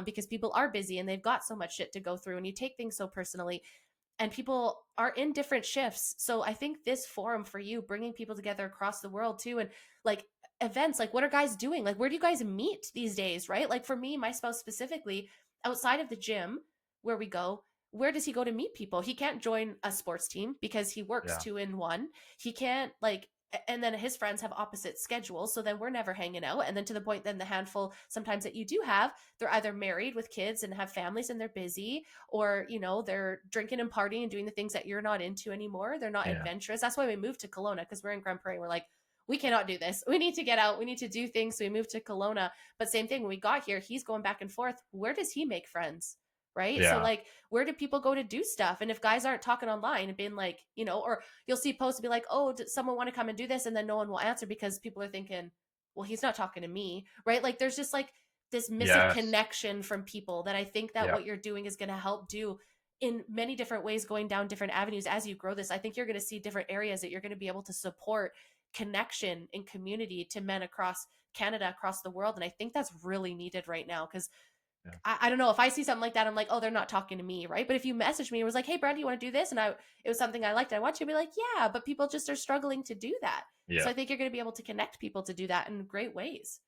because people are busy and they've got so much shit to go through, and you take things so personally, and people are in different shifts. So I think this forum for you, bringing people together across the world too, and like events, like what are guys doing? Like, where do you guys meet these days, right? Like for me, my spouse specifically, outside of the gym where we go, where does he go to meet people? He can't join a sports team because he works Yeah. 2 in 1. He can't like, and then his friends have opposite schedules, so then we're never hanging out. And then to the point, then the handful sometimes that you do have, they're either married with kids and have families and they're busy, or they're drinking and partying and doing the things that you're not into anymore. They're not Yeah. adventurous. That's why we moved to Kelowna, because we're in Grand Prairie. We're like, we cannot do this. We need to get out. We need to do things. So we moved to Kelowna. But same thing, when we got here, he's going back and forth. Where does he make friends? Right. So Yeah. like, where do people go to do stuff? And if guys aren't talking online and being like, or you'll see posts to be like, oh, does someone want to come and do this? And then no one will answer because people are thinking, well, he's not talking to me. Right. Like there's just like this missing Yes. connection from people that I think that Yeah. what you're doing is going to help do in many different ways, going down different avenues as you grow this. I think you're going to see different areas that you're going to be able to support connection and community to men across Canada, across the world. And I think that's really needed right now, because Yeah. I don't know, if I see something like that, I'm like, oh, they're not talking to me, right? But if you message me and was like, hey, Brad, you want to do this? And it was something I liked, I want you to be like, yeah, but people just are struggling to do that. So Yeah. I think you're going to be able to connect people to do that in great ways.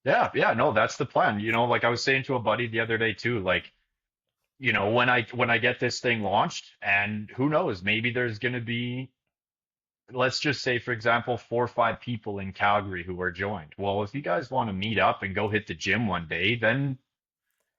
Yeah. Yeah. No, that's the plan. Like I was saying to a buddy the other day too, like, when I get this thing launched, and who knows, maybe there's going to be, let's just say, for example, 4 or 5 people in Calgary who are joined. Well, if you guys want to meet up and go hit the gym one day, then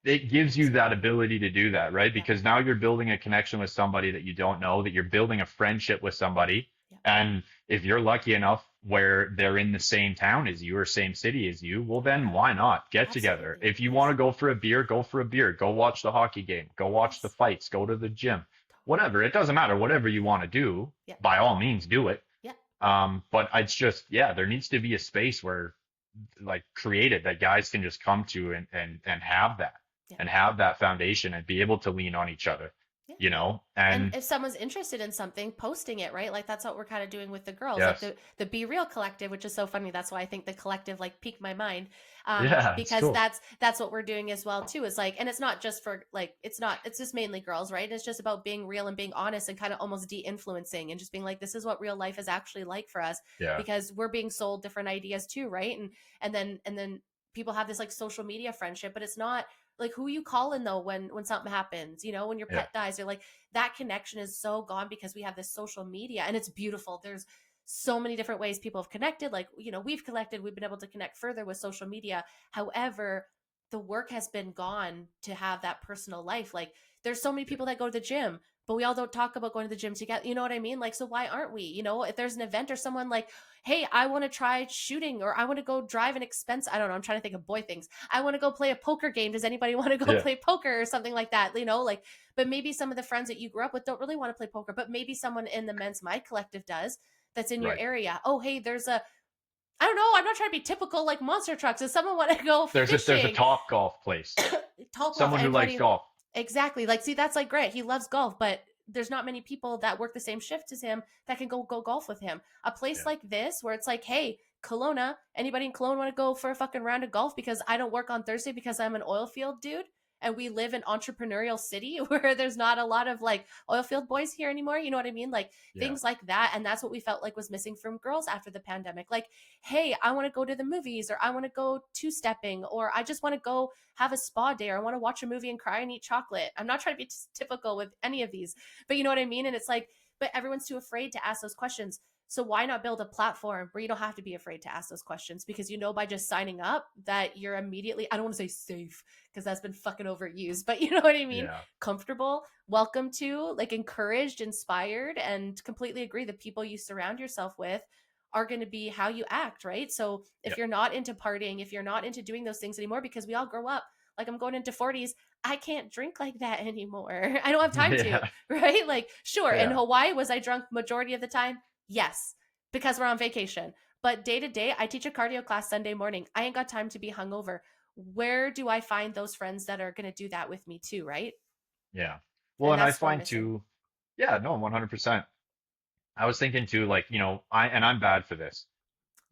it gives you that ability to do that, right? Yeah. Because now you're building a connection with somebody that you don't know, that you're building a friendship with somebody. Yeah. And if you're lucky enough where they're in the same town as you or same city as you, well, then why not get together? Absolutely. If you want to go for a beer, go for a beer. Go watch the hockey game. Go watch the Yes. fights. Go to the gym. Whatever. It doesn't matter. Whatever you want to do, Yeah. by all means, do it. Yeah. But it's just, yeah, there needs to be a space where, like, created that guys can just come to and have that Yeah. and have that foundation and be able to lean on each other, Yeah. And and if someone's interested in something, posting it, right? Like that's what we're kind of doing with the girls, like yes, the Be Real collective, which is so funny. That's why I think the collective like piqued my mind, yeah, it's because cool. that's what we're doing as well too. Is like, and it's not just for like, it's just mainly girls, right? It's just about being real and being honest and kind of almost de-influencing and just being like, this is what real life is actually like for us, Yeah, because we're being sold different ideas too, right? And then people have this like social media friendship, but it's not like who you calling though when something happens, when your yeah, pet dies. You're like, that connection is so gone because we have this social media, and it's beautiful. There's so many different ways people have connected, like we've been able to connect further with social media. However, the work has been gone to have that personal life. Like there's so many yeah, people that go to the gym, but we all don't talk about going to the gym together. You know what I mean? Like, so why aren't we? If there's an event or someone like, hey, I want to try shooting, or I want to go drive an expense. I don't know. I'm trying to think of boy things. I want to go play a poker game. Does anybody want to go yeah, play poker or something like that? Like, but maybe some of the friends that you grew up with don't really want to play poker, but maybe someone in the Men's Mind Collective does, that's in your right. area. Oh, hey, I don't know. I'm not trying to be typical like monster trucks. Does someone want to go There's a fishing? top golf place. Top golf. Someone who likes Anybody? golf. Exactly. Like, see, that's like great. He loves golf, but there's not many people that work the same shift as him that can go golf with him. A place Yeah, like this where it's like, hey, Kelowna, anybody in Kelowna want to go for a fucking round of golf because I don't work on Thursday because I'm an oil field dude? And we live in entrepreneurial city where there's not a lot of like oil field boys here anymore. You know what I mean? Like yeah, things like that. And that's what we felt like was missing from girls after the pandemic. Like, hey, I want to go to the movies, or I want to go two-stepping, or I just want to go have a spa day, or I want to watch a movie and cry and eat chocolate. I'm not trying to be typical with any of these, but you know what I mean? And it's like, but everyone's too afraid to ask those questions. So why not build a platform where you don't have to be afraid to ask those questions, because by just signing up that you're immediately, I don't want to say safe because that's been fucking overused, but you know what I mean? yeah, Comfortable, welcome to, like encouraged, inspired, and completely agree the people you surround yourself with are going to be how you act, right? So if yeah, you're not into partying, if you're not into doing those things anymore, because we all grow up, like I'm going into 40s, I can't drink like that anymore. I don't have time to, yeah, right? Like, sure, in yeah, Hawaii, was I drunk majority of the time? Yes, because we're on vacation. But day to day, I teach a cardio class Sunday morning. I ain't got time to be hungover. where do I find those friends that are going to do that with me too, right? Yeah. Well, And and I that's what I'm find missing. too, yeah, no, 100%. I was thinking too, like, I'm bad for this,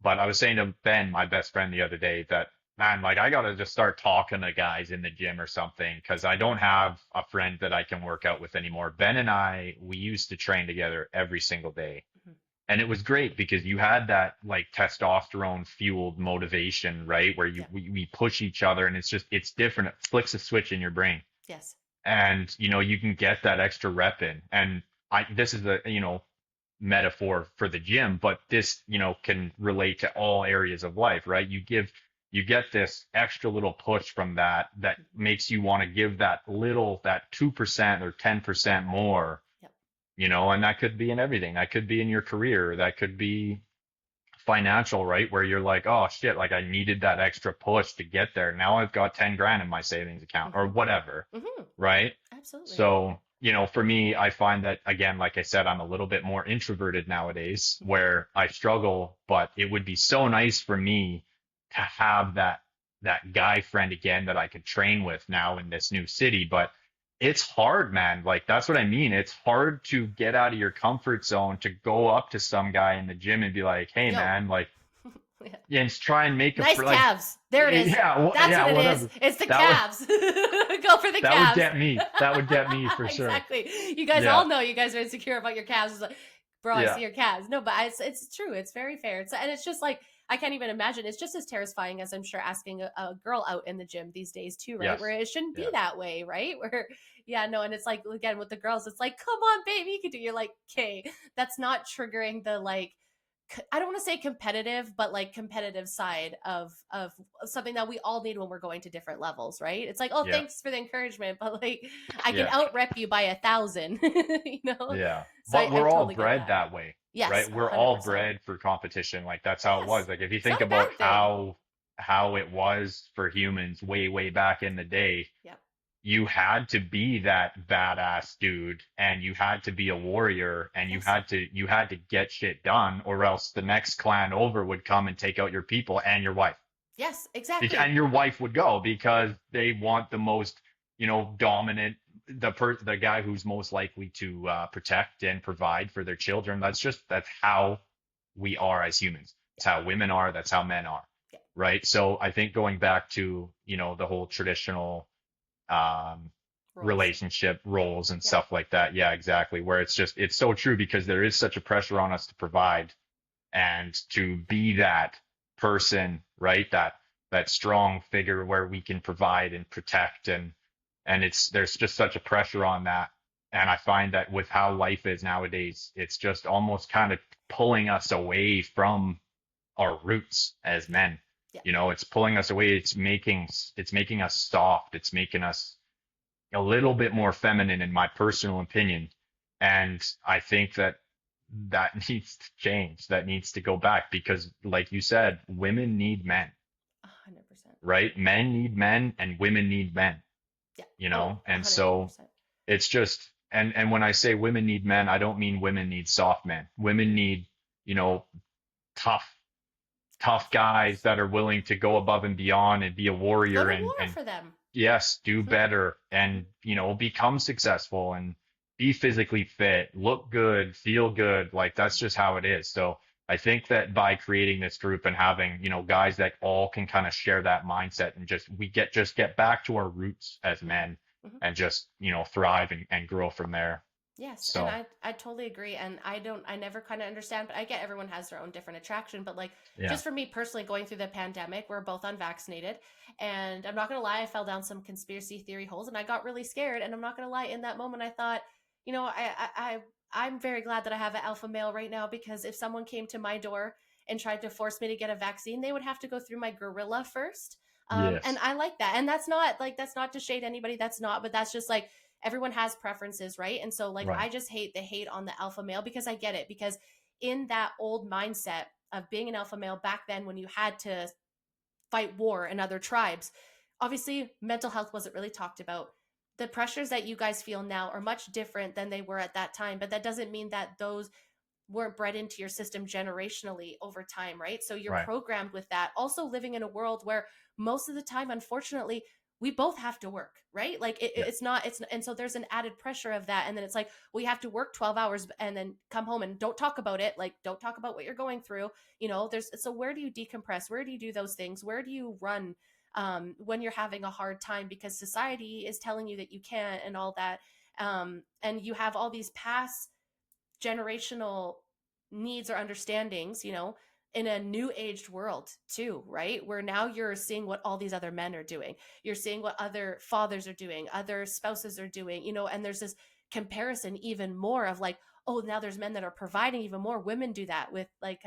but I was saying to Ben, my best friend, the other day that, man, like, I gotta just start talking to guys in the gym or something because I don't have a friend that I can work out with anymore. Ben and I, we used to train together every single day. Mhm. And it was great because you had that like testosterone fueled motivation, right? Where Yeah. we push each other and it's different. It flicks a switch in your brain Yes. and you can get that extra rep in. And this is a metaphor for the gym, but this can relate to all areas of life, right? You get this extra little push from that Mhm. makes you want to give that 2% or 10% more, Yep. and that could be in everything. That could be in your career, that could be financial, right? Where you're like, oh shit, like I needed that extra push to get there. Now I've got 10 grand in my savings account or Hmm. whatever, Hmm. right? Absolutely. So, for me, I find that again, like I said, I'm a little bit more introverted nowadays Mhm. where I struggle, but it would be so nice for me to have that guy friend again that I could train with now in this new city. But it's hard, man. Like that's what Yeah. I mean. It's hard to get out of your comfort zone to go up to some guy in the gym and be like, "Hey, Yo. man, like," Yeah. and try and make a Nice for like, calves. There it is. yeah, That's what yeah, it is. whatever. It's the That would calves. Go for the that would calves. get me. That would get me for sure. Exactly. You guys Yeah, all know you guys are insecure about your calves. It's like, bro, I yeah. see your calves. No, but it's true. It's very fair. And it's just like I can't even imagine. It's just as terrifying as I'm sure asking a girl out in the gym these days too, right? Where Yes. it shouldn't be Yes. that way, right? Where yeah, no, and it's like again with the girls, it's like, come on, baby, you can do. You're like, okay, that's not triggering the like I don't want to say competitive, but like competitive side of something that we all need when we're going to different levels, right? It's like, oh, Yeah. thanks for the encouragement, but like I can Yeah. out rep you by 1,000, you know. Yeah. So But I we're all totally get bred that. that way, Yes, right? We're all 100%. bred for competition. Like that's how it was. Yes, Like if you it's think not a about bad thing. how it was for humans way, way back in the day, Yep. you had to be that badass dude and you had to be a warrior and Yes. you had to get shit done or else the next clan over would come and take out your people and your wife. Yes. And Exactly. your wife would go because they want the most, dominant, the guy who's most likely to protect and provide for their children. That's how we are as humans. That's how women are. That's how men are, Yeah. right? So I think going back to the whole traditional um, Rules. relationship Yep. roles and Yep. stuff like that. Yeah, exactly. Where it's so true because there is such a pressure on us to provide and to be that person, right? That strong figure where we can provide and protect and there's just such a pressure on that. And I find that with how life is nowadays, it's just almost kind of pulling us away from our roots as men. Yeah. It's pulling us away. It's making us soft. It's making us a little bit more feminine, in my personal opinion. And I think that needs to change. That needs to go back because, like you said, women need men, 100%. right? Men need men and women need men, Yeah. Oh, And so 110%. it's just, and when I say women need men, I don't mean women need soft men. Women need, you know, tough, tough guys Yes. that are willing to go above and beyond and be a Go warrior to and war for them. yes, do Hmm. better Hmm. and, become successful and be physically fit, look good, feel good. Like that's just how it is. So I think that by creating this group and having, guys that all can kind of share that mindset and just get back to our roots as Hmm. men Hmm. and just, thrive and grow from there. Yes, and So I totally agree, and I never kind of understand, but I get everyone has their own different attraction, but like yeah, just for me personally, going through the pandemic, we're both unvaccinated, and I'm not gonna lie, I fell down some conspiracy theory holes, and I got really scared, and I'm not gonna lie, in that moment, I thought, I'm very glad that I have an alpha male right now because if someone came to my door and tried to force me to get a vaccine, they would have to go through my gorilla first. And yes, I like that, and that's not to shade anybody, that's not, but that's just like everyone has preferences, right? And so like right, I just hate the hate on the alpha male because I get it because in that old mindset of being an alpha male back then when you had to fight war in other tribes, obviously mental health wasn't really talked about. The pressures that you guys feel now are much different than they were at that time, but that doesn't mean that those weren't bred into your system generationally over time, right? So you're Right. programmed with that. Also living in a world where most of the time, unfortunately, we both have to work, right? Like Yeah. it's not, it's, and so there's an added pressure of that. And then it's like, we have to work 12 hours and then come home and don't talk about it. Like, don't talk about what you're going through. So where do you decompress? Where do you do those things? Where do you run when you're having a hard time? Because society is telling you that you can't and all that. And you have all these past generational needs or understandings, in a new aged world too, right? Where now you're seeing what all these other men are doing. You're seeing what other fathers are doing, other spouses are doing, and there's this comparison even more of like, oh, now there's men that are providing even more. Women do that with like,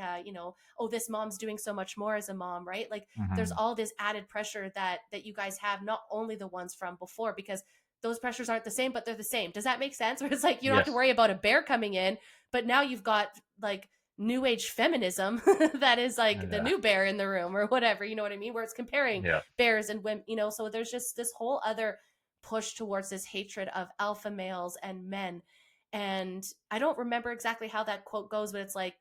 oh, this mom's doing so much more as a mom, right? Like there's Hmm. all this added pressure that you guys have, not only the ones from before, because those pressures aren't the same, but they're the same. Does that make sense? Where it's like you don't have to Yes. worry about a bear coming in, but now you've got like new age feminism that is like the Yeah. new bear in the room or whatever, you know what I mean? Where it's comparing Yeah. bears and women, so there's just this whole other push towards this hatred of alpha males and men. And I don't remember exactly how that quote goes, but it's like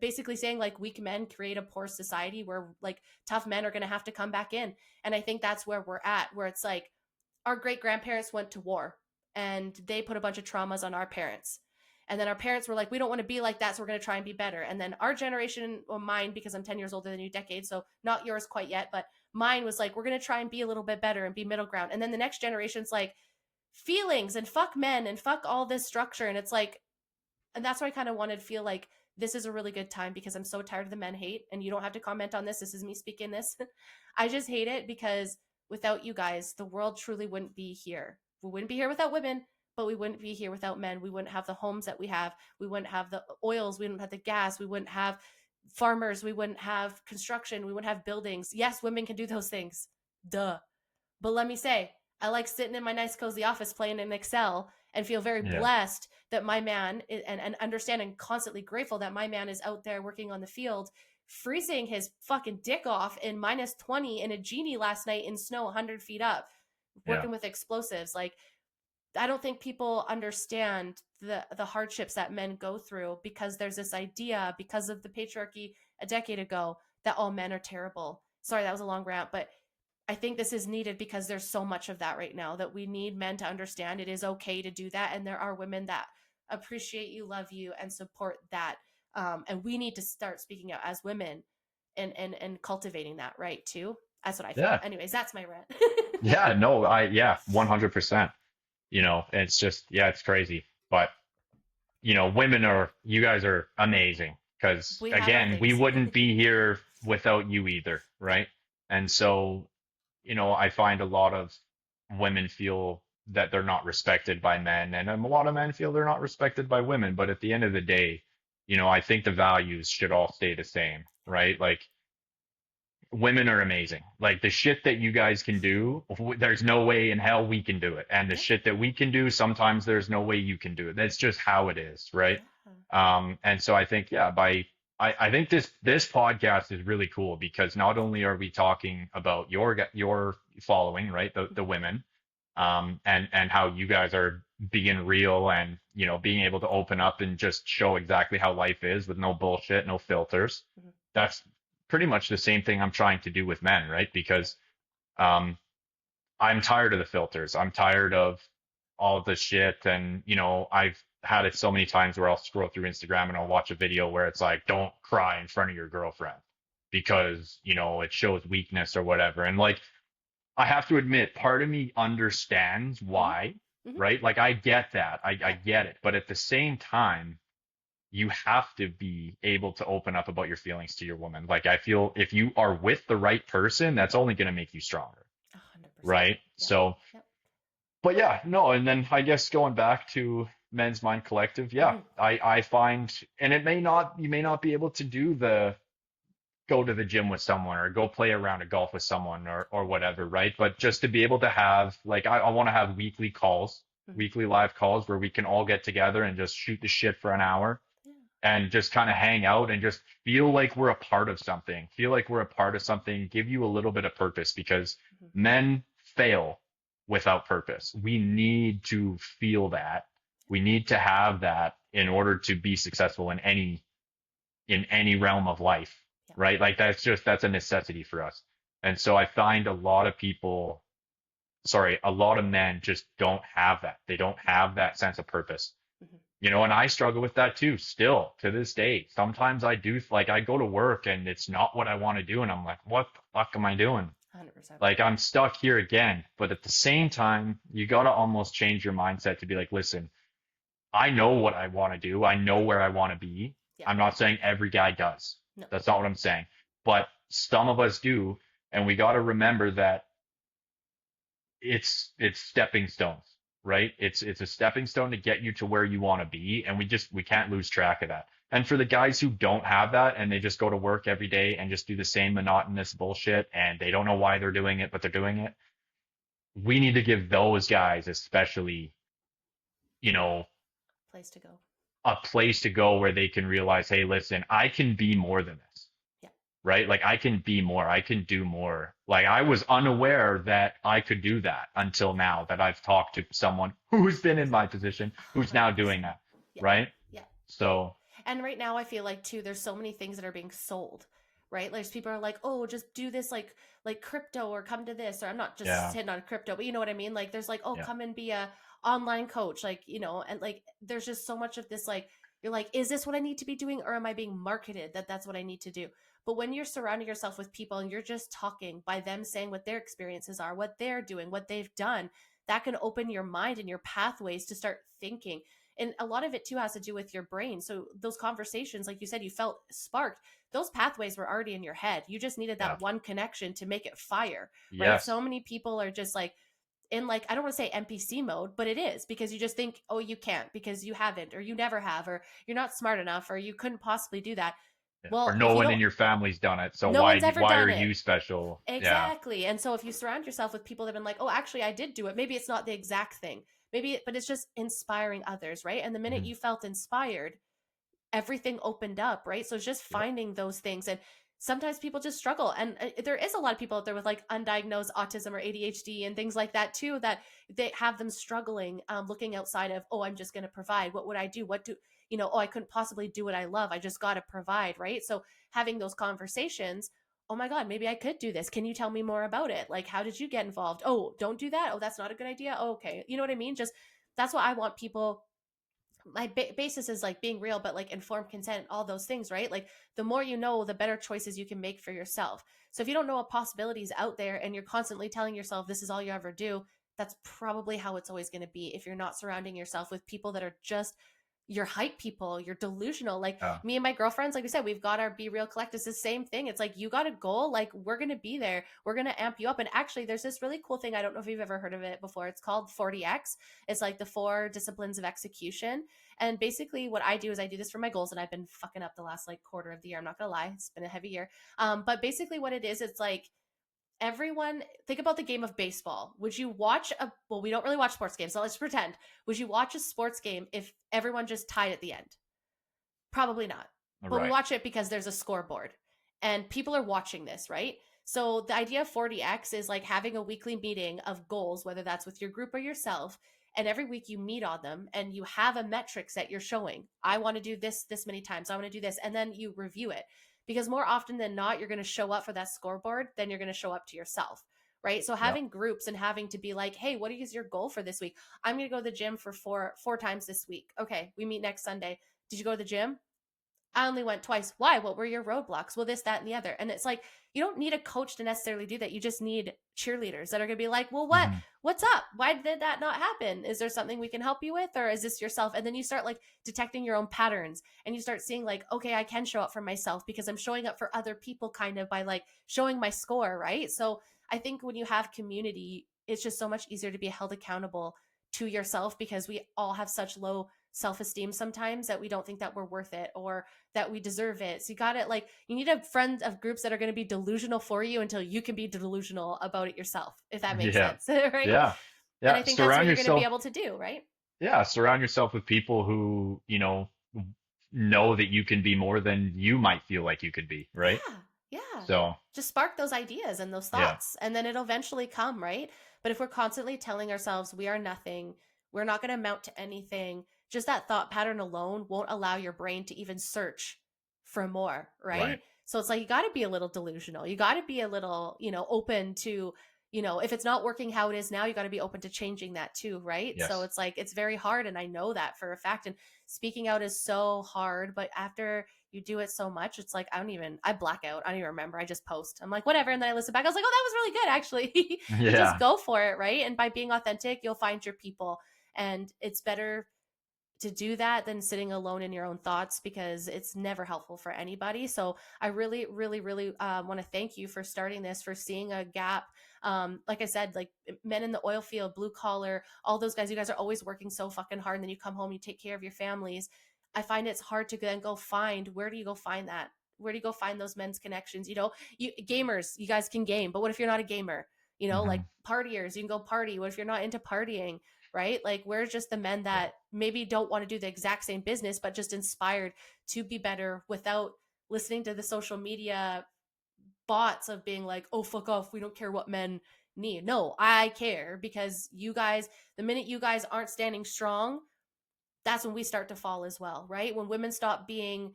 basically saying like weak men create a poor society where like tough men are going to have to come back in. And I think that's where we're at, where it's like our great grandparents went to war and they put a bunch of traumas on our parents. And then our parents were like, we don't want to be like that, so we're going to try and be better. And then our generation, or mine, because I'm 10 years older than you, decade, so not yours quite yet, but mine was like, we're going to try and be a little bit better and be middle ground. And then the next generation's like, feelings and fuck men and fuck all this structure. And it's like, and that's why I kind of wanted to feel like this is a really good time because I'm so tired of the men hate. And you don't have to comment on this. This is me speaking this. I just hate it because without you guys, the world truly wouldn't be here. We wouldn't be here without women, but we wouldn't be here without men. We wouldn't have the homes that we have. We wouldn't have the oils. We wouldn't have the gas. We wouldn't have farmers. We wouldn't have construction. We wouldn't have buildings. Yes, women can do those things. Duh. But let me say, I like sitting in my nice cozy office playing in Excel and feel very Yeah. blessed that my man and understand and constantly grateful that my man is out there working on the field, freezing his fucking dick off in minus 20 in a genie last night in snow 100 feet up, Yeah. working with explosives. Like, I don't think people understand the hardships that men go through because there's this idea because of the patriarchy a decade ago that all men are terrible. Sorry, that was a long rant, but I think this is needed because there's so much of that right now that we need men to understand it is okay to do that. And there are women that appreciate you, love you, and support that. And we need to start speaking out as women and cultivating that, right? Too. That's what I feel. Yeah. Anyways, that's my rant. Yeah. No, yeah, 100%. It's just, yeah, it's crazy. But, you guys are amazing because, We have our again, we things. wouldn't be here without you either. Yep. Right. And so, I find a lot of women feel that they're not respected by men, and a lot of men feel they're not respected by women. But at the end of the day, I think the values should all stay the same, right? Like, women are amazing. Like the shit that you guys can do, there's no way in hell we can do it. And the Yep. shit that we can do, sometimes there's no way you can do it. That's just how it is, right? Yeah. And so I think, yeah, I think this podcast is really cool because not only are we talking about your following, right, the women, and how you guys are being real and being able to open up and just show exactly how life is with no bullshit, no filters. Mm-hmm. That's pretty much the same thing I'm trying to do with men, right? Because um, I'm tired of the filters. I'm tired of all the shit. And, I've had it so many times where I'll scroll through Instagram and I'll watch a video where it's like, don't cry in front of your girlfriend because, it shows weakness or whatever. And like, I have to admit, part of me understands Mm-hmm. why, Mm-hmm. right? Like, I get that. I Yeah. get it. But at the same time, you have to be able to open up about your feelings to your woman. Like, I feel if you are with the right person, that's only going to make you stronger, 100%. right? Yep. So, Yep. but yeah, no. And then I guess going back to Men's Mind Collective, yeah, Mm-hmm. I find, and you may not be able to do go to the gym with someone or go play around a golf with someone or whatever, right? But just to be able to have, like, I want to have weekly calls, Mm-hmm. weekly live calls where we can all get together and just shoot the shit for an hour Yeah. and just kind of hang out and just feel like we're a part of something, give you a little bit of purpose because Mm-hmm. men fail without purpose. We need to feel that. We need to have that in order to be successful in any realm of life, Yeah. right? Like that's a necessity for us. And so I find a lot of people, sorry, a lot of men just don't have that. They don't have that sense of purpose. Mm-hmm. And I struggle with that too, still to this day. Sometimes I do, like, I go to work and it's not what I want to do. And I'm like, what the fuck am I doing? 100%. Like, I'm stuck here again. But at the same time, you got to almost change your mindset to be like, listen, I know what I want to do. I know where I want to be. Yeah. I'm not saying every guy does. No. That's not what I'm saying. But some of us do. And we got to remember that it's stepping stones, right? It's a stepping stone to get you to where you want to be, and we can't lose track of that. And for the guys who don't have that and they just go to work every day and just do the same monotonous bullshit and they don't know why they're doing it, but they're doing it, we need to give those guys especially, you know, Place to go. a place to go where they can realize, hey, listen, I can be more than this. Yeah. Right? Like I can be more, I can do more. Like I was unaware that I could do that until now that I've talked to someone who's been in my position, who's now doing that. Yeah. Right? Yeah. So, And right now I feel like too there's so many things that are being sold, right? Like people are like, "Oh, just do this like crypto or come to this," or I'm not just yeah, hitting on crypto, but you know what I mean? Like there's like, "Oh, yeah, come and be a online coach," like, and like there's just so much of this like you're like, "Is this what I need to be doing or am I being marketed that that's what I need to do?" But when you're surrounding yourself with people and you're just talking by them saying what their experiences are, what they're doing, what they've done, that can open your mind and your pathways to start thinking. And a lot of it too has to do with your brain. So those conversations, like you said, you felt sparked, those pathways were already in your head. You just needed yeah. that one connection to make it fire, right? Yes. So many people are just like in like, I don't want to say NPC mode, but it is because you just think, oh, you can't because you haven't or you never have or you're not smart enough or you couldn't possibly do that. Yeah. Or Well, no if you one don't, in your family's done it. So no one's ever why are done it. you special? Yeah. Exactly. And so if you surround yourself with people that have been like, oh, actually, I did do it. Maybe it's not the exact thing. But it's just inspiring others, right? And the minute Mhm. you felt inspired, everything opened up, right? So it's just Yeah. finding those things. And sometimes people just struggle. And there is a lot of people out there with like undiagnosed autism or ADHD and things like that too, that they have them struggling, looking outside of, oh, I'm just going to provide. What would I do? Oh, I couldn't possibly do what I love. I just got to provide, right? So having those conversations, oh my God, maybe I could do this. Can you tell me more about it? Like, how did you get involved? Oh, don't do that. Oh, that's not a good idea. Oh, okay. You know what I mean? Just that's what I want people, my basis is like being real, but like informed consent, all those things, right? Like the more you know, the better choices you can make for yourself. So if you don't know what possibilities out there and you're constantly telling yourself this is all you ever do, that's probably how it's always going to be if you're not surrounding yourself with people that are just your hype people, you're delusional. Like Yeah. me and my girlfriends, like we said, we've got our Be Real Collect. It's the same thing. It's like you got a goal, like we're gonna be there. We're gonna amp you up. And actually, there's this really cool thing. I don't know if you've ever heard of it before. It's called 40X. It's like the 4 disciplines of execution. And basically, what I do is I do this for my goals, and I've been fucking up the last like quarter of the year. I'm not gonna lie, it's been a heavy year. But basically, what it is, it's like everyone think about the game of baseball. Would you watch a well, we don't really watch sports games, so let's pretend. Would you watch a sports game if everyone just tied at the end? Probably not. All But we right. watch it because there's a scoreboard and people are watching this, right? So the idea of 40X is like having a weekly meeting of goals, whether that's with your group or yourself. And every week you meet on them and you have a metrics that you're showing. I want to do this many times. I want to do this. And then you review it. Because more often than not, you're going to show up for that scoreboard than you're going to show up to yourself. Right. So Yeah. having groups and having to be like, hey, what is your goal for this week? I'm going to go to the gym for four times this week. Okay. We meet next Sunday. Did you go to the gym? I only went twice. Why? What were your roadblocks? Well, this, that, and the other. And it's like you don't need a coach to necessarily do that. You just need cheerleaders that are going to be like, well, Mhm. what's up? Why did that not happen? Is there something we can help you with, or is this yourself? And then you start like detecting your own patterns, and you start seeing like, okay, I can show up for myself because I'm showing up for other people, kind of by like showing my score, right? So I think when you have community, it's just so much easier to be held accountable to yourself because we all have such low self-esteem sometimes that we don't think that we're worth it or that we deserve it. So you got it. Like you need a friend of groups that are going to be delusional for you until you can be delusional about it yourself, if that makes Yeah. sense. Right. Yeah. And Yeah. I think that's what Surround you're going to be yourself. able to do. Right. Yeah. Surround yourself with people who, know that you can be more than you might feel like you could be. Right. Yeah. Yeah. So, Just spark those ideas and those yeah. thoughts, and then it'll eventually come. Right. But if we're constantly telling ourselves we are nothing, we're not going to amount to anything. Just that thought pattern alone won't allow your brain to even search for more, Right. right? So it's like you got to be a little delusional. You got to be a little, open to, if it's not working how it is now, you got to be open to changing that too, right? So Yes. it's like it's very hard, and I know that for a fact. And speaking out is so hard, but after you do it so much, it's like I black out. I don't even remember. I just post. I'm like, whatever. And then I listen back. I was like, oh, that was really good, actually. You just Yeah. go for it, right? And by being authentic, you'll find your people. And it's better to do that than sitting alone in your own thoughts, because it's never helpful for anybody. So I really, really, really want to thank you for starting this, for seeing a gap. Like I said, like men in the oil field, blue collar, all those guys, you guys are always working so fucking hard. And then you come home, you take care of your families. I find it's hard to then go find, where do you go find that? Where do you go find those men's connections? You gamers, you guys can game, but what if you're not a gamer? Like Hmm. partiers, you can go party. What if you're not into partying? Right? Like, we're just the men Yeah. that maybe don't want to do the exact same business, but just inspired to be better without listening to the social media bots of being like, oh, fuck off. We don't care what men need. No, I care, because you guys, the minute you guys aren't standing strong, that's when we start to fall as well, right? When women stop being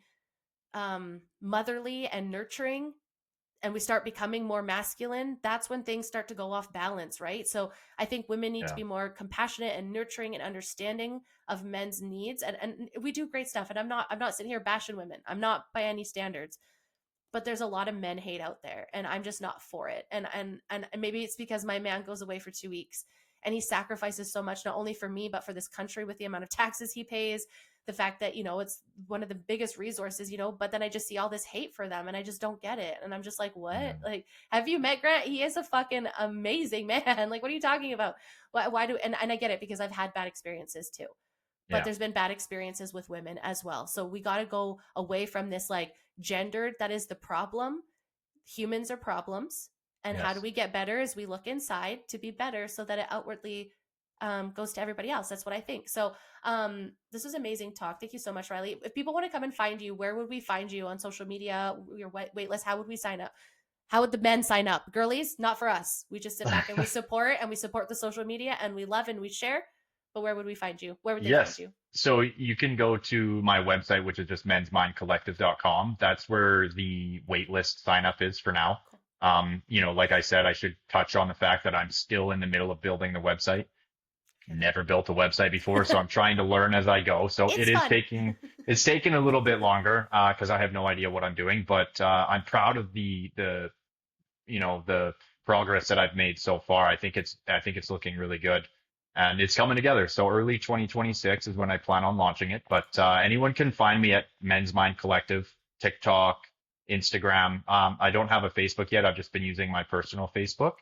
motherly and nurturing, and we start becoming more masculine, that's when things start to go off balance, right? So I think women need to Yeah. be more compassionate and nurturing and understanding of men's needs. And we do great stuff. And I'm not sitting here bashing women. I'm not by any standards. But there's a lot of men hate out there, and I'm just not for it. And maybe it's because my man goes away for 2 weeks and he sacrifices so much, not only for me, but for this country, with the amount of taxes he pays, the fact that, it's one of the biggest resources, but then I just see all this hate for them, and I just don't get it. And I'm just like, what? Yeah. Like, have you met Grant? He is a fucking amazing man. Like, what are you talking about? Why and I get it, because I've had bad experiences too, but Yeah. there's been bad experiences with women as well. So we got to go away from this, like, gendered, that is the problem. Humans are problems. And how do Yes. we get better? Is we look inside to be better, so that it outwardly goes to everybody else. That's what I think. So this was amazing talk. Thank you so much, Ryley. If people want to come and find you, where would we find you on social media, your wait list? How would we sign up? How would the men sign up? Girlies, not for us. We just sit back and we support the social media, and we love and we share. But where would we find you? Where would they find Yes. you? So you can go to my website, which is just mensmindcollective.com. That's where the waitlist sign up is for now. Cool. Like I said, I should touch on the fact that I'm still in the middle of building the website. Okay. Never built a website before, so I'm trying to learn as I go. So It's fun. it's taking a little bit longer because I have no idea what I'm doing, but I'm proud of the progress that I've made so far. I think it's looking really good, and it's coming together. So early 2026 is when I plan on launching it. But anyone can find me at Men's Mind Collective, TikTok, Instagram. I don't have a Facebook yet. I've just been using my personal Facebook.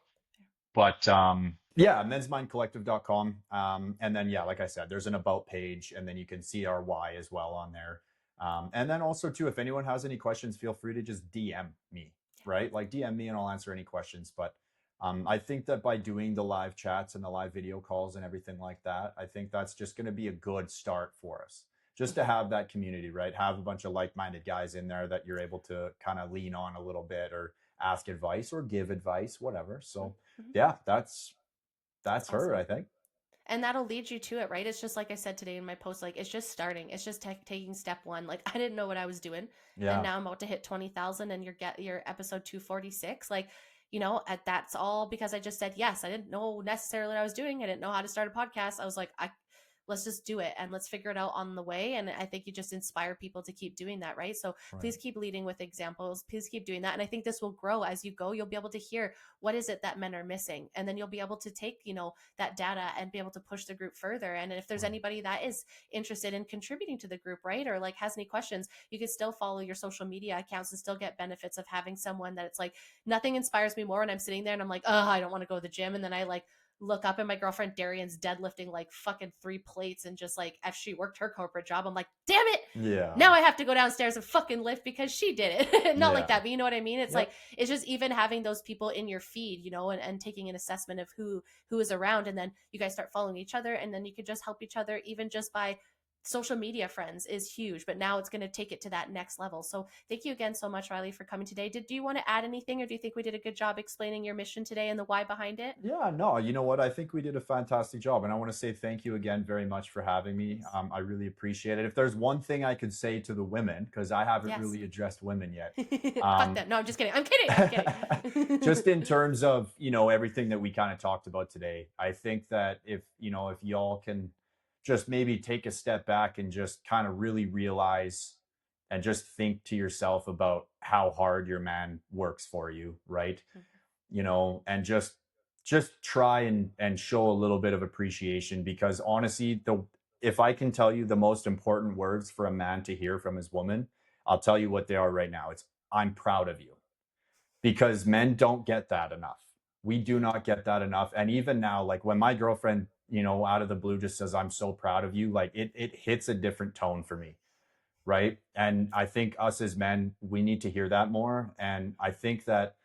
But Yeah, mensmindcollective.com. And then, yeah, like I said, there's an about page, and then you can see our why as well on there. And then also, too, if anyone has any questions, feel free to just DM me, right? Like DM me and I'll answer any questions. But I think that by doing the live chats and the live video calls and everything like that, I think that's just going to be a good start for us. Just to have that community, right? Have a bunch of like-minded guys in there that you're able to kind of lean on a little bit, or ask advice or give advice, whatever. So Mhm. yeah, that's her, Awesome. I think. And that'll lead you to it, right? It's just like I said today in my post, like, it's just starting. It's just taking step one. Like, I didn't know what I was doing, and Yeah. now I'm about to hit 20,000, and your episode 246. Like, that's all because I just said yes. I didn't know necessarily what I was doing. I didn't know how to start a podcast. I was like, let's just do it, and let's figure it out on the way. And I think you just inspire people to keep doing that, right? So Right. please keep leading with examples. Please keep doing that. And I think this will grow as you go. You'll be able to hear what is it that men are missing. And then you'll be able to take, that data and be able to push the group further. And if there's Right. anybody that is interested in contributing to the group, right, or like has any questions, you can still follow your social media accounts and still get benefits of having someone that it's like, nothing inspires me more when I'm sitting there and I'm like, oh, I don't want to go to the gym. And then I like look up and my girlfriend Darian's deadlifting like fucking 3 plates, and just like, if she worked her corporate job, I'm like, damn it, Yeah. now I have to go downstairs and fucking lift because she did it. Not like Yeah. that, but you know what I mean? It's Yep. like, it's just even having those people in your feed, and taking an assessment of who is around, and then you guys start following each other, and then you could just help each other, even just by social media friends is huge, but now it's going to take it to that next level. So thank you again so much, Ryley, for coming today. Do you want to add anything, or do you think we did a good job explaining your mission today and the why behind it? Yeah, no, you know what? I think we did a fantastic job. And I want to say thank you again very much for having me. I really appreciate it. If there's one thing I could say to the women, because I haven't really addressed women yet. Fuck them. No, I'm just kidding. I'm kidding. Just in terms of, everything that we kind of talked about today, I think that if y'all can just maybe take a step back and just kind of really realize and just think to yourself about how hard your man works for you, right? And just try and show a little bit of appreciation, because honestly, if I can tell you the most important words for a man to hear from his woman, I'll tell you what they are right now. It's, I'm proud of you. Because men don't get that enough. We do not get that enough. And even now, like when my girlfriend, out of the blue just says, I'm so proud of you, like it hits a different tone for me. Right. And I think us as men, we need to hear that more. And I think that,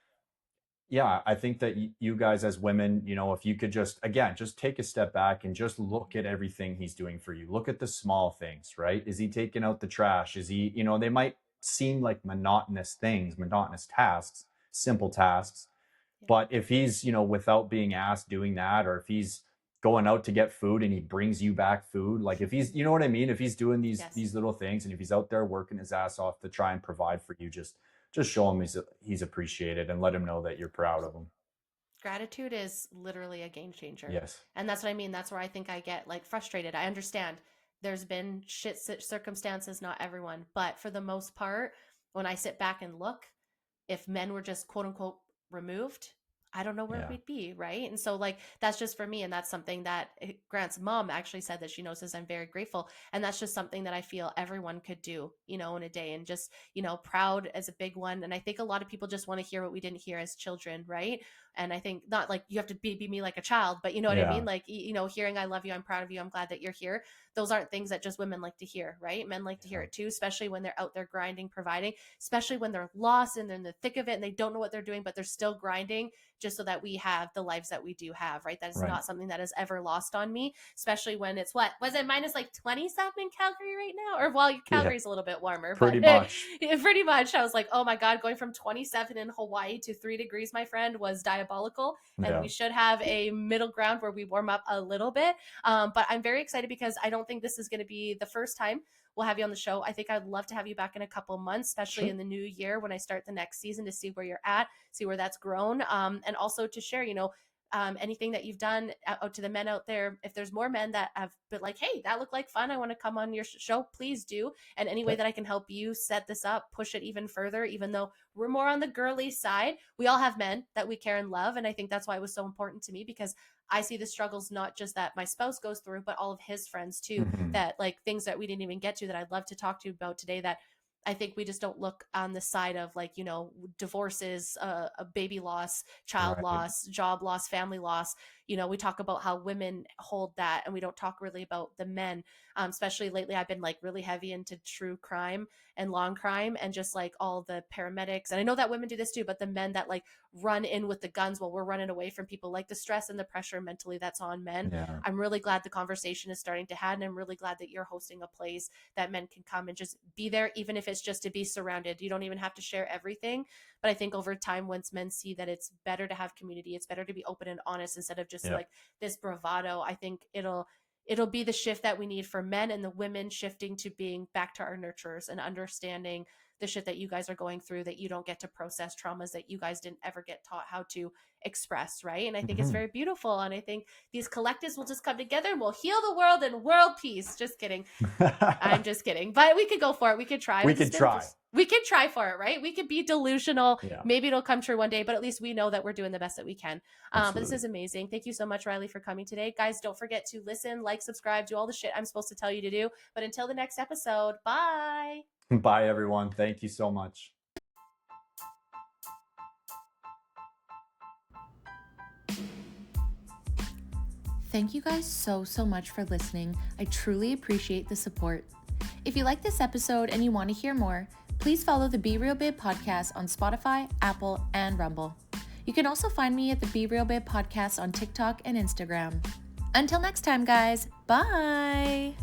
you guys as women, if you could just take a step back and just look at everything he's doing for you. Look at the small things, right? Is he taking out the trash? Is he, they might seem like monotonous tasks, simple tasks. But if he's, without being asked doing that, or if he's going out to get food and he brings you back food, like if he's, you know what I mean? If he's doing these little things, and if he's out there working his ass off to try and provide for you, just show him he's appreciated, and let him know that you're proud of him. Gratitude is literally a game changer. Yes. And that's what I mean. That's where I think I get like frustrated. I understand there's been shit circumstances, not everyone, but for the most part, when I sit back and look, if men were just quote unquote removed, I don't know where we'd be, right? And so like that's just for me, and that's something that Grant's mom actually said that she notices. I'm very grateful, and that's just something that I feel everyone could do, in a day. And just proud as a big one. And I think a lot of people just want to hear what we didn't hear as children, right? And I think not like you have to be me like a child, but you know what I mean? Like, hearing I love you, I'm proud of you, I'm glad that you're here. Those aren't things that just women like to hear, right? Men like to hear it too, especially when they're out there grinding, providing, especially when they're lost and they're in the thick of it and they don't know what they're doing, but they're still grinding just so that we have the lives that we do have, right? That is not something that is ever lost on me, especially when it's minus like 20 something in Calgary right now? Or Calgary's a little bit warmer. Pretty much. Pretty much. I was like, oh my God, going from 27 in Hawaii to 3 degrees, my friend, was diabolical. And we should have a middle ground where we warm up a little bit. But I'm very excited because I don't think this is going to be the first time we'll have you on the show. I think I'd love to have you back in a couple months, especially in the new year when I start the next season, to see where you're at, see where that's grown. And also to share, anything that you've done out to the men out there. If there's more men that have been like, hey, that looked like fun, I want to come on your show, please do. And any way that I can help you set this up, push it even further, even though we're more on the girly side, we all have men that we care and love. And I think that's why it was so important to me, because I see the struggles, not just that my spouse goes through, but all of his friends too, that like things that we didn't even get to that I'd love to talk to you about today, that I think we just don't look on the side of like, divorces, a baby loss, child loss, job loss, family loss. We talk about how women hold that, and we don't talk really about the men. Especially lately, I've been like really heavy into true crime and law crime, and just like all the paramedics. And I know that women do this too, but the men that like run in with the guns while we're running away from people, like the stress and the pressure mentally that's on men. Yeah. I'm really glad the conversation is starting to have, and I'm really glad that you're hosting a place that men can come and just be there, even if it's just to be surrounded. You don't even have to share everything. But I think over time, once men see that it's better to have community, it's better to be open and honest instead of just like this bravado, I think it'll be the shift that we need for men, and the women shifting to being back to our nurturers and understanding the shit that you guys are going through, that you don't get to process, traumas that you guys didn't ever get taught how to express, right? And I think it's very beautiful. And I think these collectives will just come together and we'll heal the world and world peace. Just kidding. I'm just kidding. But we could go for it. We could try. We could try for it, right? We could be delusional. Yeah. Maybe it'll come true one day, but at least we know that we're doing the best that we can. But this is amazing. Thank you so much, Ryley, for coming today. Guys, don't forget to listen, like, subscribe, do all the shit I'm supposed to tell you to do. But until the next episode, bye. Bye, everyone. Thank you so much. Thank you guys so much for listening. I truly appreciate the support. If you like this episode and you want to hear more, please follow the Be Real Babe podcast on Spotify, Apple, and Rumble. You can also find me at the Be Real Babe podcast on TikTok and Instagram. Until next time, guys. Bye.